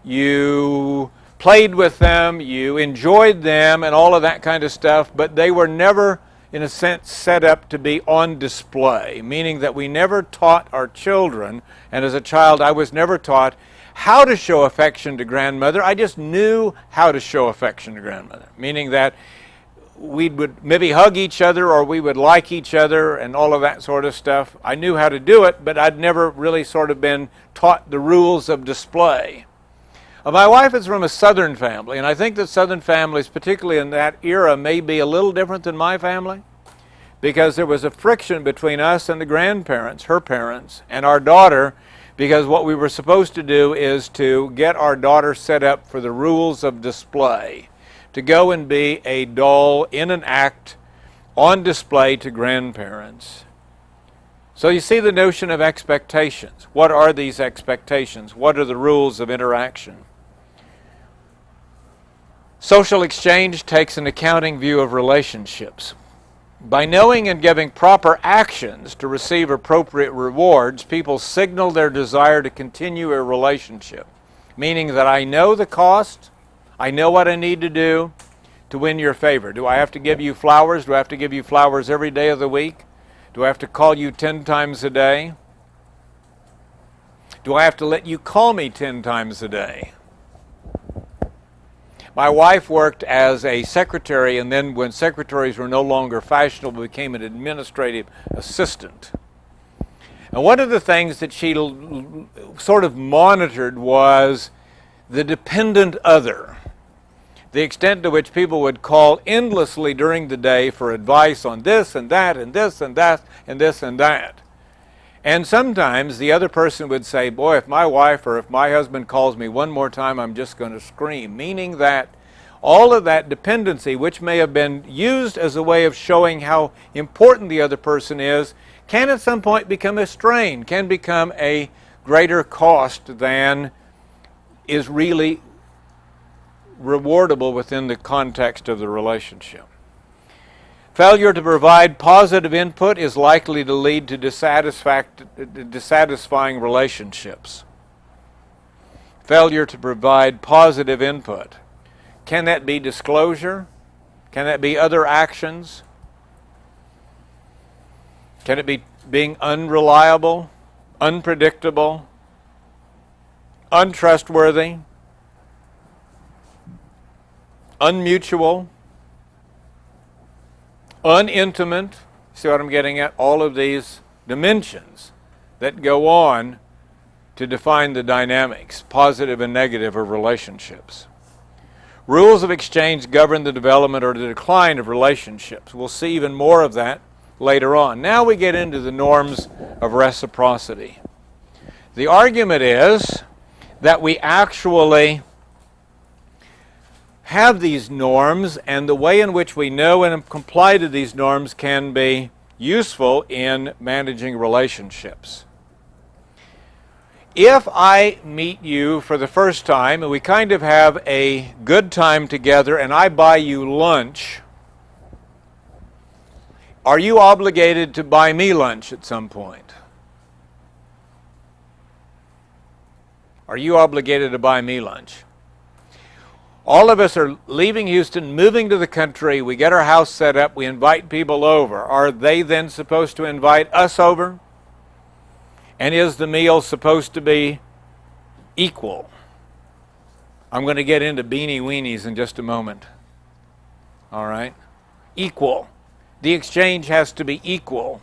you played with them, you enjoyed them, and all of that kind of stuff, but they were never, in a sense, set up to be on display, meaning that we never taught our children, and as a child I was never taught how to show affection to grandmother. I just knew how to show affection to grandmother, meaning that we would maybe hug each other or we would like each other and all of that sort of stuff. I knew how to do it, but I'd never really sort of been taught the rules of display. My wife is from a Southern family, and I think that Southern families, particularly in that era, may be a little different than my family, because there was a friction between us and the grandparents, her parents, and our daughter, because what we were supposed to do is to get our daughter set up for the rules of display, to go and be a doll in an act on display to grandparents. So you see the notion of expectations. What are these expectations? What are the rules of interaction? Social exchange takes an accounting view of relationships. By knowing and giving proper actions to receive appropriate rewards, people signal their desire to continue a relationship, meaning that I know the cost, I know what I need to do to win your favor. Do I have to give you flowers? Do I have to give you flowers every day of the week? Do I have to call you 10 times a day? Do I have to let you call me 10 times a day? My wife worked as a secretary, and then when secretaries were no longer fashionable, became an administrative assistant. And one of the things that she sort of monitored was the dependent other, the extent to which people would call endlessly during the day for advice on this and that and this and that and this and that. And sometimes the other person would say, boy, if my wife or if my husband calls me one more time, I'm just going to scream, meaning that all of that dependency, which may have been used as a way of showing how important the other person is, can at some point become a strain, can become a greater cost than is really rewardable within the context of the relationship. Failure to provide positive input is likely to lead to dissatisfying relationships. Failure to provide positive input. Can that be disclosure? Can that be other actions? Can it be being unreliable, unpredictable, untrustworthy, unmutual, unintimate? See what I'm getting at? All of these dimensions that go on to define the dynamics, positive and negative, of relationships. Rules of exchange govern the development or the decline of relationships. We'll see even more of that later on. Now we get into the norms of reciprocity. The argument is that we actually have these norms, and the way in which we know and comply to these norms can be useful in managing relationships. If I meet you for the first time and we kind of have a good time together and I buy you lunch, are you obligated to buy me lunch at some point? Are you obligated to buy me lunch? All of us are leaving Houston, moving to the country, we get our house set up, we invite people over. Are they then supposed to invite us over? And is the meal supposed to be equal? I'm going to get into beanie weenies in just a moment. All right? Equal. The exchange has to be equal.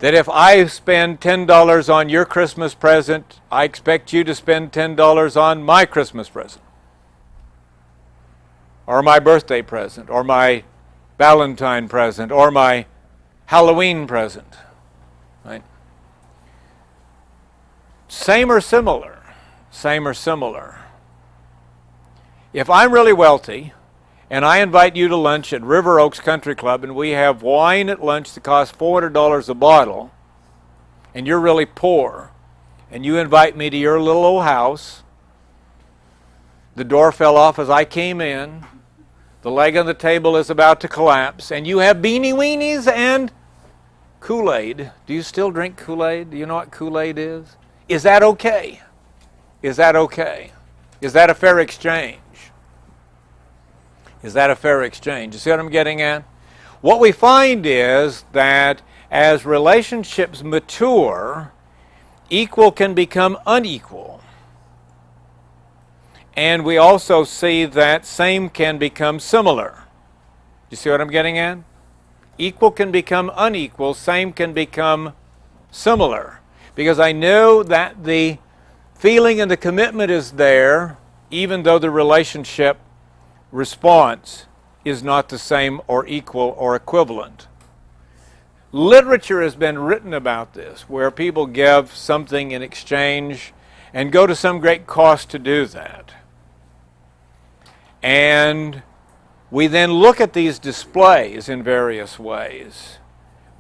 That if I spend $10 on your Christmas present, I expect you to spend $10 on my Christmas present, or my birthday present, or my Valentine present, or my Halloween present. Right? Same or similar. Same or similar. If I'm really wealthy and I invite you to lunch at River Oaks Country Club and we have wine at lunch that costs $400 a bottle, and you're really poor, and you invite me to your little old house. The door fell off as I came in. The leg on the table is about to collapse, and you have beanie weenies and Kool-Aid. Do you still drink Kool-Aid? Do you know what Kool-Aid is? Is that okay? Is that okay? Is that a fair exchange? Is that a fair exchange? You see what I'm getting at? What we find is that as relationships mature, equal can become unequal. And we also see that same can become similar. You see what I'm getting at? Equal can become unequal, same can become similar. Because I know that the feeling and the commitment is there, even though the relationship response is not the same or equal or equivalent. Literature has been written about this, where people give something in exchange and go to some great cost to do that. And we then look at these displays in various ways.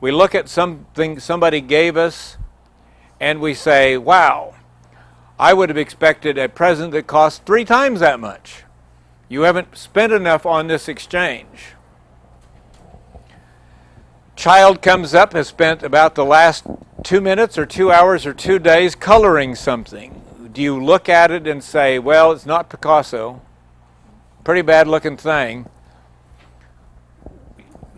We look at something somebody gave us and we say, wow, I would have expected a present that cost 3 times that much. You haven't spent enough on this exchange. Child comes up, has spent about the last 2 minutes or 2 hours or 2 days coloring something. Do you look at it and say, well, it's not Picasso, pretty bad looking thing,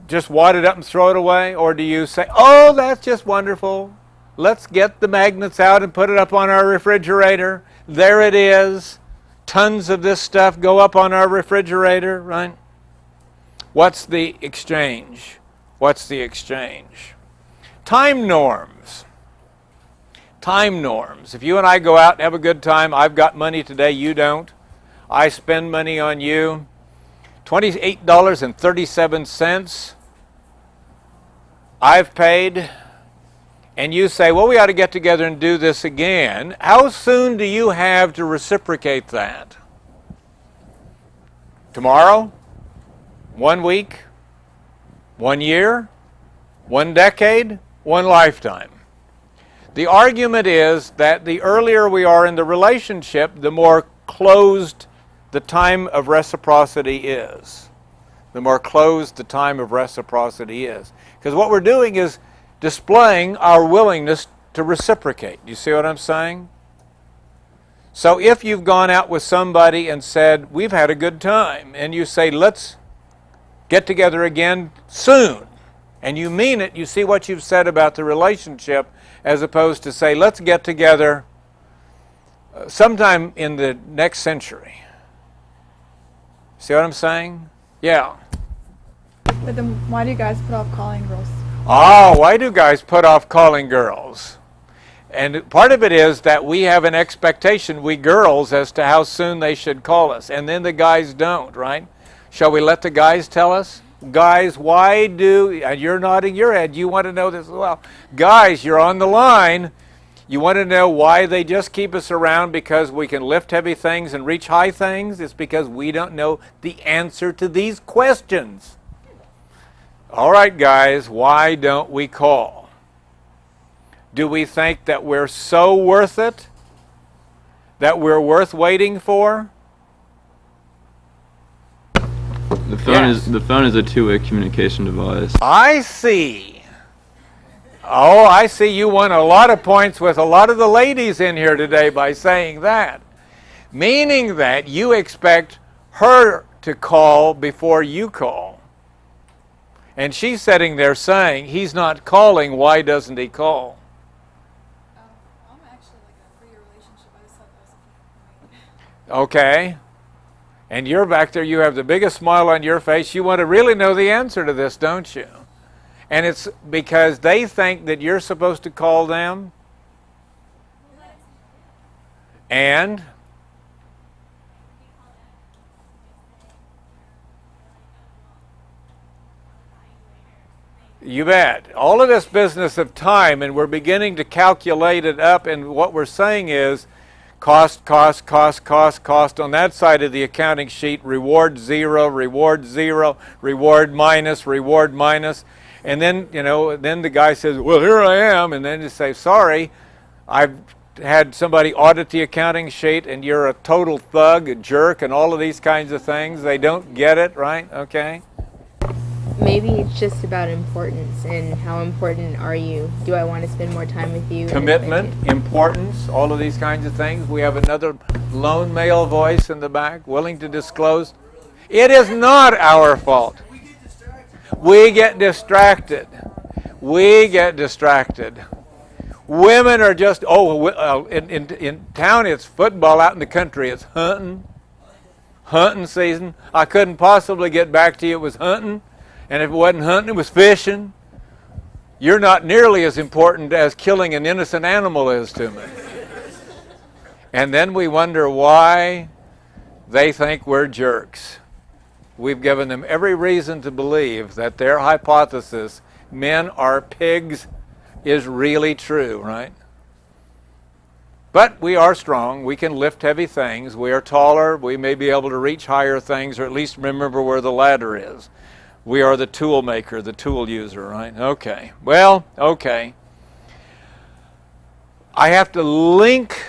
just wad it up and throw it away? Or do you say, oh, that's just wonderful, let's get the magnets out and put it up on our refrigerator, there it is, tons of this stuff go up on our refrigerator, right? What's the exchange? What's the exchange? Time norms. Time norms. If you and I go out and have a good time, I've got money today, you don't. I spend money on you. $28.37 I've paid. And you say, well, we ought to get together and do this again. How soon do you have to reciprocate that? Tomorrow? 1 week? 1 year? 1 decade? 1 lifetime? The argument is that the earlier we are in the relationship, the more closed the time of reciprocity is. The more closed the time of reciprocity is. Because what we're doing is displaying our willingness to reciprocate. You see what I'm saying? So if you've gone out with somebody and said, we've had a good time, and you say, let's get together again soon, and you mean it, you see what you've said about the relationship, as opposed to say, let's get together sometime in the next century. See what I'm saying? Yeah. But then why do you guys put off calling girls? Oh, why do guys put off calling girls? And part of it is that we have an expectation, we girls, as to how soon they should call us. And then the guys don't, right? Shall we let the guys tell us? Guys, why do, and you're nodding your head, you want to know this as well. Guys, you're on the line. You want to know why they just keep us around because we can lift heavy things and reach high things? It's because we don't know the answer to these questions. All right, guys, why don't we call? Do we think that we're so worth it? That we're worth waiting for? The phone is a two-way communication device. I see. Oh, I see you won a lot of points with a lot of the ladies in here today by saying that. Meaning that you expect her to call before you call. And she's sitting there saying, he's not calling, why doesn't he call? I'm actually like a 3-year relationship. I just thought that was Okay. And you're back there, you have the biggest smile on your face. You want to really know the answer to this, don't you? And it's because they think that you're supposed to call them. And you bet. All of this business of time, and we're beginning to calculate it up, and what we're saying is cost, cost, cost, cost, cost. On that side of the accounting sheet, reward zero, reward zero, reward minus, reward minus. And then, then the guy says, well, here I am. And then you say, sorry, I've had somebody audit the accounting sheet and you're a total thug, a jerk, and all of these kinds of things. They don't get it, right? Okay. Maybe it's just about importance and how important are you? Do I want to spend more time with you? Commitment, importance, all of these kinds of things. We have another lone male voice in the back willing to disclose. It is not our fault. We get distracted. We get distracted. Women are just, in town it's football, out in the country it's hunting season. I couldn't possibly get back to you, it was hunting. And if it wasn't hunting, it was fishing. You're not nearly as important as killing an innocent animal is to me. And then we wonder why they think we're jerks. We've given them every reason to believe that their hypothesis, men are pigs, is really true, right? But we are strong. We can lift heavy things. We are taller. We may be able to reach higher things, or at least remember where the ladder is. We are the tool maker, the tool user, right? Okay. Well, okay. I have to link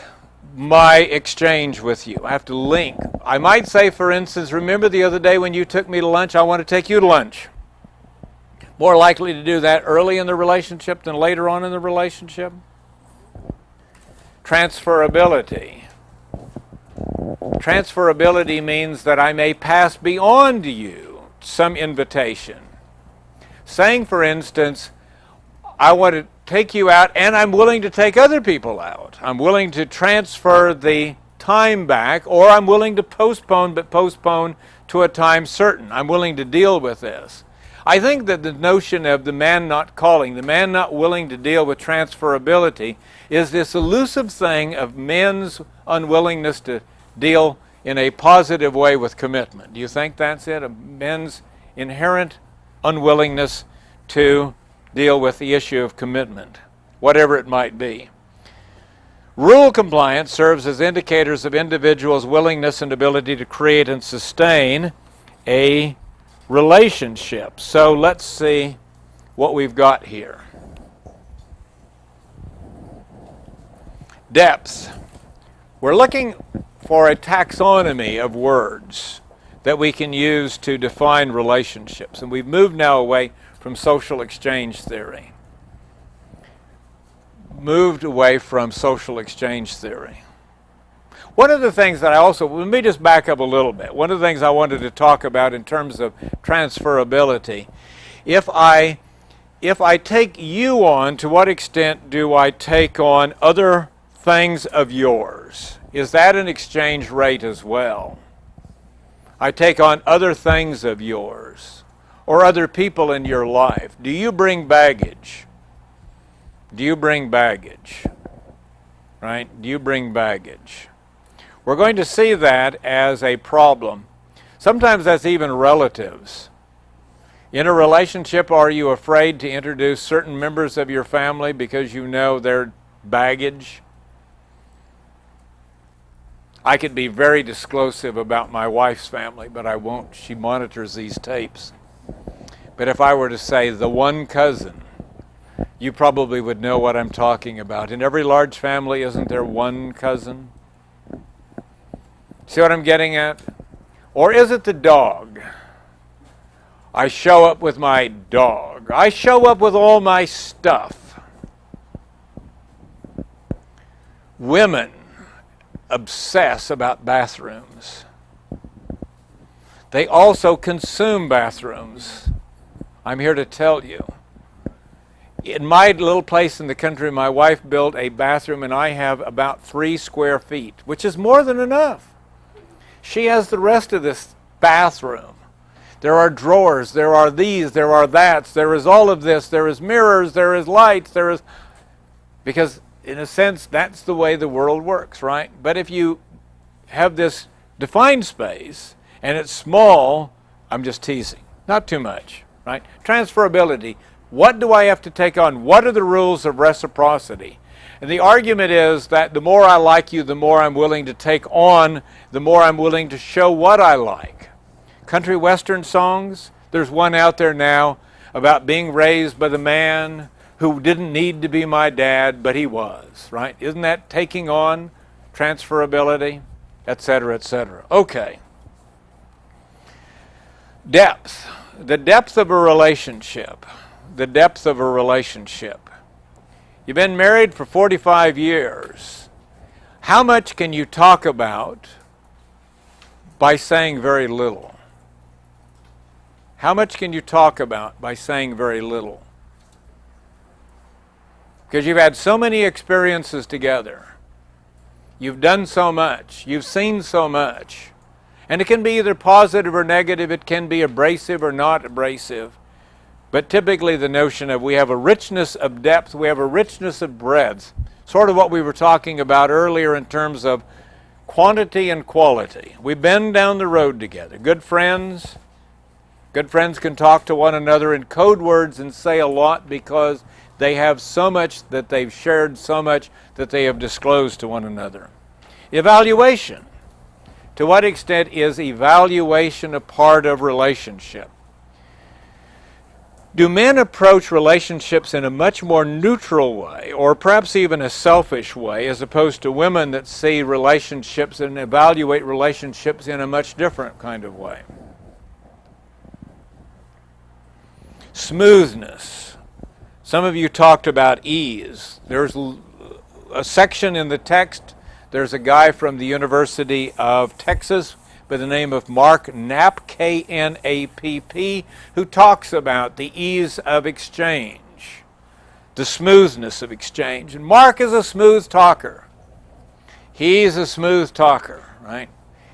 my exchange with you. I have to link. I might say, for instance, remember the other day when you took me to lunch, I want to take you to lunch. More likely to do that early in the relationship than later on in the relationship. Transferability. Transferability means that I may pass beyond you some invitation. Saying, for instance, I want to take you out and I'm willing to take other people out. I'm willing to transfer the time back, or I'm willing to postpone, but postpone to a time certain. I'm willing to deal with this. I think that the notion of the man not calling, the man not willing to deal with transferability, is this elusive thing of men's unwillingness to deal in a positive way with commitment. Do you think that's it? A men's inherent unwillingness to deal with the issue of commitment, whatever it might be. Rule compliance serves as indicators of individuals' willingness and ability to create and sustain a relationship. So let's see what we've got here. Depth. We're looking for a taxonomy of words that we can use to define relationships. And we've moved now away from social exchange theory. Moved away from social exchange theory. One of the things that let me just back up a little bit. One of the things I wanted to talk about in terms of transferability, if I take you on, to what extent do I take on other things of yours? Is that an exchange rate as well? I take on other things of yours or other people in your life. Do you bring baggage? Do you bring baggage? Right? Do you bring baggage? We're going to see that as a problem. Sometimes that's even relatives. In a relationship, are you afraid to introduce certain members of your family because you know their baggage? I could be very disclosive about my wife's family, but I won't. She monitors these tapes. But if I were to say the one cousin, you probably would know what I'm talking about. In every large family, isn't there one cousin? See what I'm getting at? Or is it the dog? I show up with my dog. I show up with all my stuff. Women obsess about bathrooms. They also consume bathrooms. I'm here to tell you. In my little place in the country, my wife built a bathroom and I have about 3 square feet, which is more than enough. She has the rest of this bathroom. There are drawers, there are these, there are thats, there is all of this, there is mirrors, there is lights, there is... Because in a sense, that's the way the world works, right? But if you have this defined space and it's small, I'm just teasing. Not too much, right? Transferability. What do I have to take on? What are the rules of reciprocity? And the argument is that the more I like you, the more I'm willing to take on, the more I'm willing to show what I like. Country western songs, there's one out there now about being raised by the man who didn't need to be my dad, but he was, right? Isn't that taking on transferability, et cetera, et cetera? Okay. Depth. The depth of a relationship. The depth of a relationship. You've been married for 45 years. How much can you talk about by saying very little? How much can you talk about by saying very little? Because you've had so many experiences together. You've done so much. You've seen so much. And it can be either positive or negative. It can be abrasive or not abrasive. But typically the notion of we have a richness of depth, we have a richness of breadth. Sort of what we were talking about earlier in terms of quantity and quality. We've been down the road together. Good friends. Good friends can talk to one another in code words and say a lot because they have so much that they've shared, so much that they have disclosed to one another. Evaluation. To what extent is evaluation a part of relationship? Do men approach relationships in a much more neutral way, or perhaps even a selfish way, as opposed to women that see relationships and evaluate relationships in a much different kind of way? Smoothness. Some of you talked about ease. There's a section in the text. There's a guy from the University of Texas by the name of Mark Knapp, K-N-A-P-P, who talks about the ease of exchange, the smoothness of exchange. And Mark is a smooth talker. He's a smooth talker, right?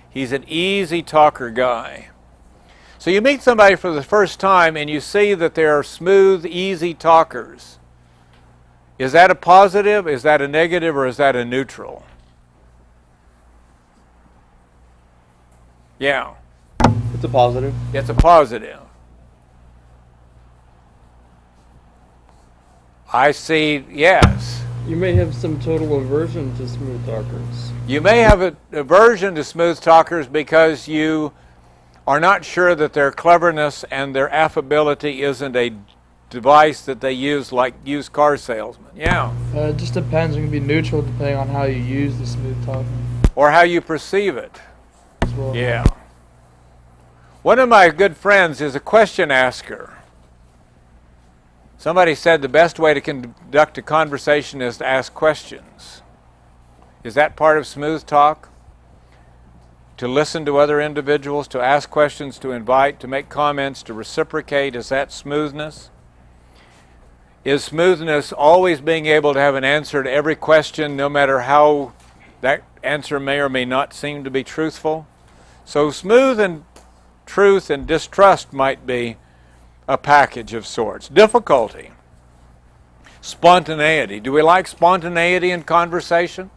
He's an easy talker guy. So you meet somebody for the first time and you see that they are smooth, easy talkers. Is that a positive, is that a negative, or is that a neutral? Yeah. It's a positive. It's a positive. I see, yes. You may have some total aversion to smooth talkers. You may have an aversion to smooth talkers because you are not sure that their cleverness and their affability isn't a device that they use like used car salesmen. Yeah. It just depends. It can be neutral depending on how you use the smooth talking Or how you perceive it. as well. Yeah. One of my good friends is a question asker. Somebody said the best way to conduct a conversation is to ask questions. Is that part of smooth talk? To listen to other individuals, to ask questions, to invite, to make comments, to reciprocate, is that smoothness? Is smoothness always being able to have an answer to every question, no matter how that answer may or may not seem to be truthful? So smooth and truth and distrust might be a package of sorts. Difficulty. Spontaneity. Do we like spontaneity in conversation?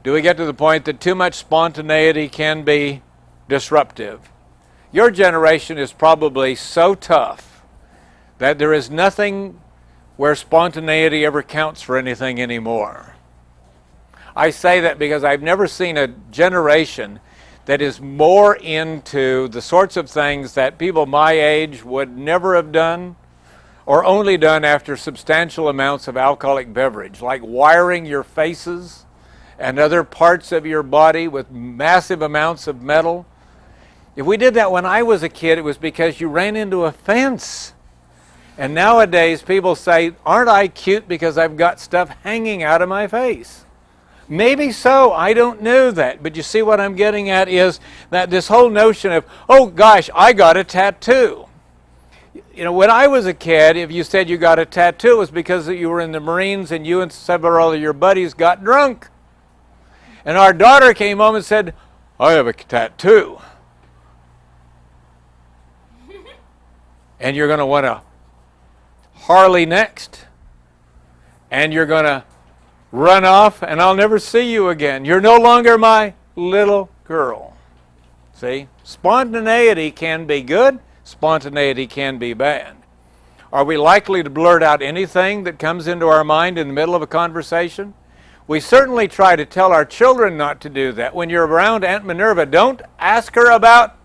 Do we get to the point that too much spontaneity can be disruptive? Your generation is probably so tough that there is nothing where spontaneity ever counts for anything anymore. I say that because I've never seen a generation that is more into the sorts of things that people my age would never have done or only done after substantial amounts of alcoholic beverage, like wiring your faces and other parts of your body with massive amounts of metal. If we did that when I was a kid, it was because you ran into a fence. And nowadays people say, aren't I cute because I've got stuff hanging out of my face? Maybe so, I don't know that. But you see what I'm getting at is that this whole notion of, oh gosh, I got a tattoo. You know, when I was a kid, if you said you got a tattoo, it was because you were in the Marines and you and several of your buddies got drunk. And our daughter came home and said, I have a tattoo. And you're going to want a Harley next. And you're going to run off and I'll never see you again. You're no longer my little girl. See? Spontaneity can be good. Spontaneity can be bad. Are we likely to blurt out anything that comes into our mind in the middle of a conversation? We certainly try to tell our children not to do that. When you're around Aunt Minerva, don't ask her about,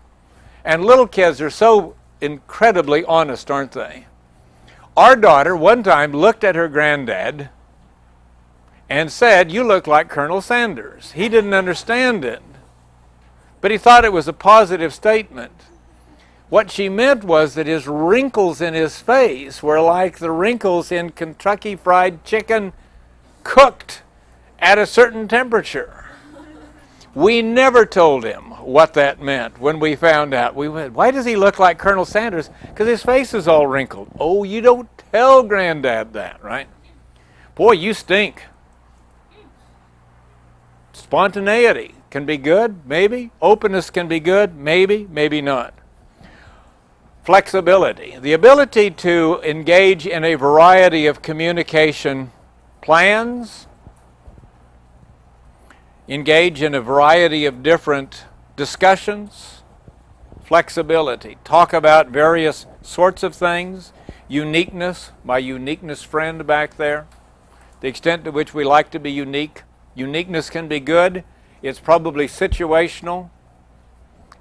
and little kids are so incredibly honest, aren't they? Our daughter one time looked at her granddad and said, "You look like Colonel Sanders." He didn't understand it, but he thought it was a positive statement. What she meant was that his wrinkles in his face were like the wrinkles in Kentucky Fried Chicken cooked at a certain temperature. We never told him what that meant when we found out. We went, "Why does he look like Colonel Sanders?" "Because his face is all wrinkled." "Oh, you don't tell Granddad that, right?" "Boy, you stink." Spontaneity can be good, maybe. Openness can be good, maybe, maybe not. Flexibility, the ability to engage in a variety of communication plans, engage in a variety of different discussions. Flexibility, talk about various sorts of things. Uniqueness, my uniqueness friend back there, the extent to which we like to be unique. Uniqueness can be good. It's probably situational.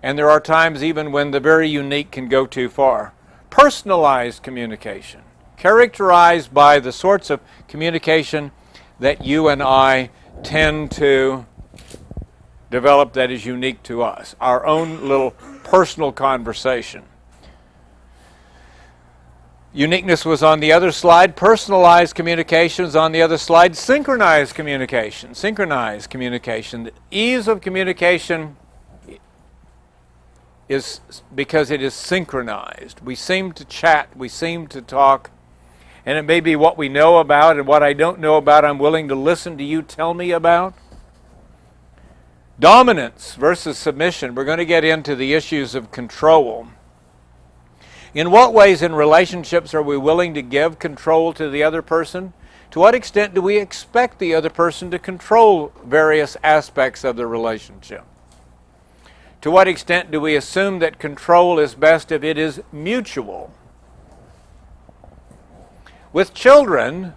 And there are times even when the very unique can go too far. Personalized communication, characterized by the sorts of communication that you and I tend to develop that is unique to us. Our own little personal conversation. Uniqueness was on the other slide. Personalized communication is on the other slide. Synchronized communication. Synchronized communication. The ease of communication is because it is synchronized. We seem to chat. We seem to talk. And it may be what we know about, and what I don't know about I'm willing to listen to you tell me about. Dominance versus submission. We're going to get into the issues of control. In what ways in relationships are we willing to give control to the other person? To what extent do we expect the other person to control various aspects of the relationship? To what extent do we assume that control is best if it is mutual? With children,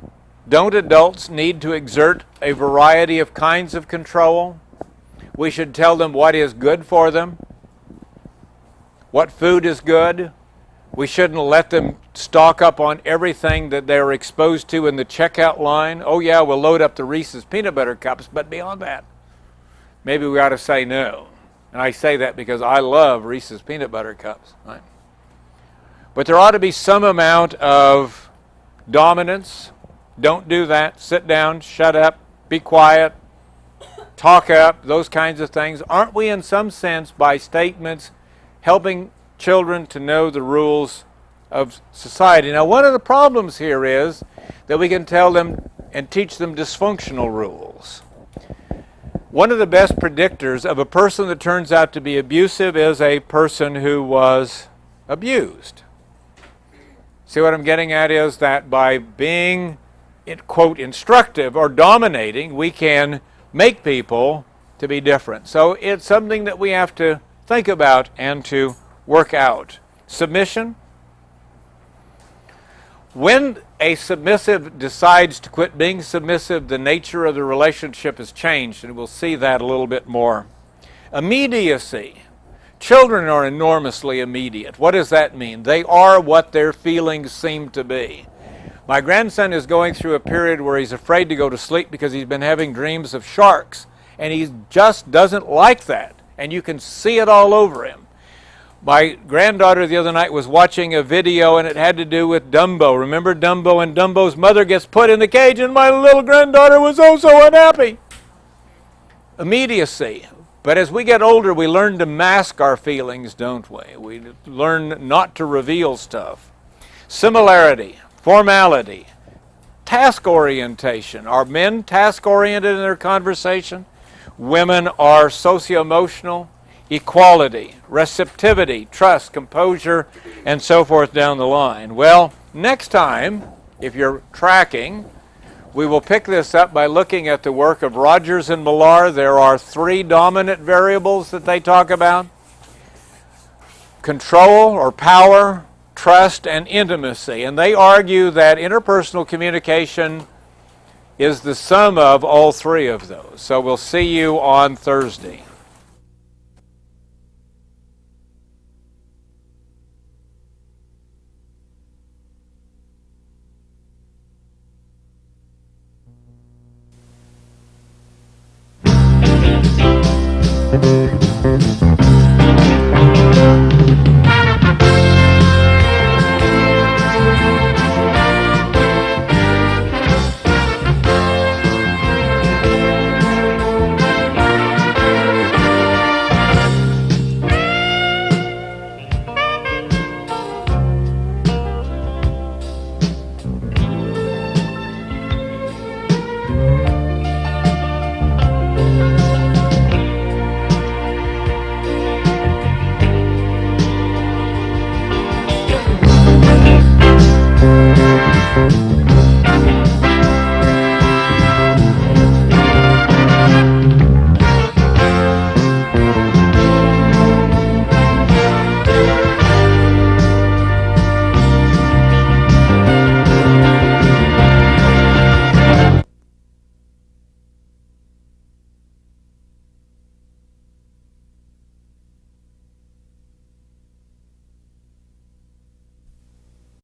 don't adults need to exert a variety of kinds of control? We should tell them what is good for them, what food is good. We shouldn't let them stock up on everything that they're exposed to in the checkout line. "Oh yeah, we'll load up the Reese's peanut butter cups, but beyond that, maybe we ought to say no." And I say that because I love Reese's peanut butter cups. Right? But there ought to be some amount of dominance. Don't do that. Sit down, shut up, be quiet, talk up, those kinds of things. Aren't we in some sense, by statements, helping children to know the rules of society? Now, one of the problems here is that we can tell them and teach them dysfunctional rules. One of the best predictors of a person that turns out to be abusive is a person who was abused. See what I'm getting at is that by being, quote, instructive or dominating, we can make people to be different. So it's something that we have to think about and to work out. Submission. When a submissive decides to quit being submissive, the nature of the relationship has changed, and we'll see that a little bit more. Immediacy. Children are enormously immediate. What does that mean? They are what their feelings seem to be. My grandson is going through a period where he's afraid to go to sleep because he's been having dreams of sharks, and he just doesn't like that, and you can see it all over him. My granddaughter the other night was watching a video, and it had to do with Dumbo. Remember Dumbo? And Dumbo's mother gets put in the cage, and my little granddaughter was oh so unhappy. Immediacy. But as we get older, we learn to mask our feelings, don't we? We learn not to reveal stuff. Similarity, formality, task orientation. Are men task-oriented in their conversation? Women are socio-emotional. Equality, receptivity, trust, composure, and so forth down the line. Well, next time, if you're tracking, we will pick this up by looking at the work of Rogers and Millar. There are 3 dominant variables that they talk about: control or power, trust, and intimacy. And they argue that interpersonal communication is the sum of all 3 of those. So we'll see you on Thursday. Bye.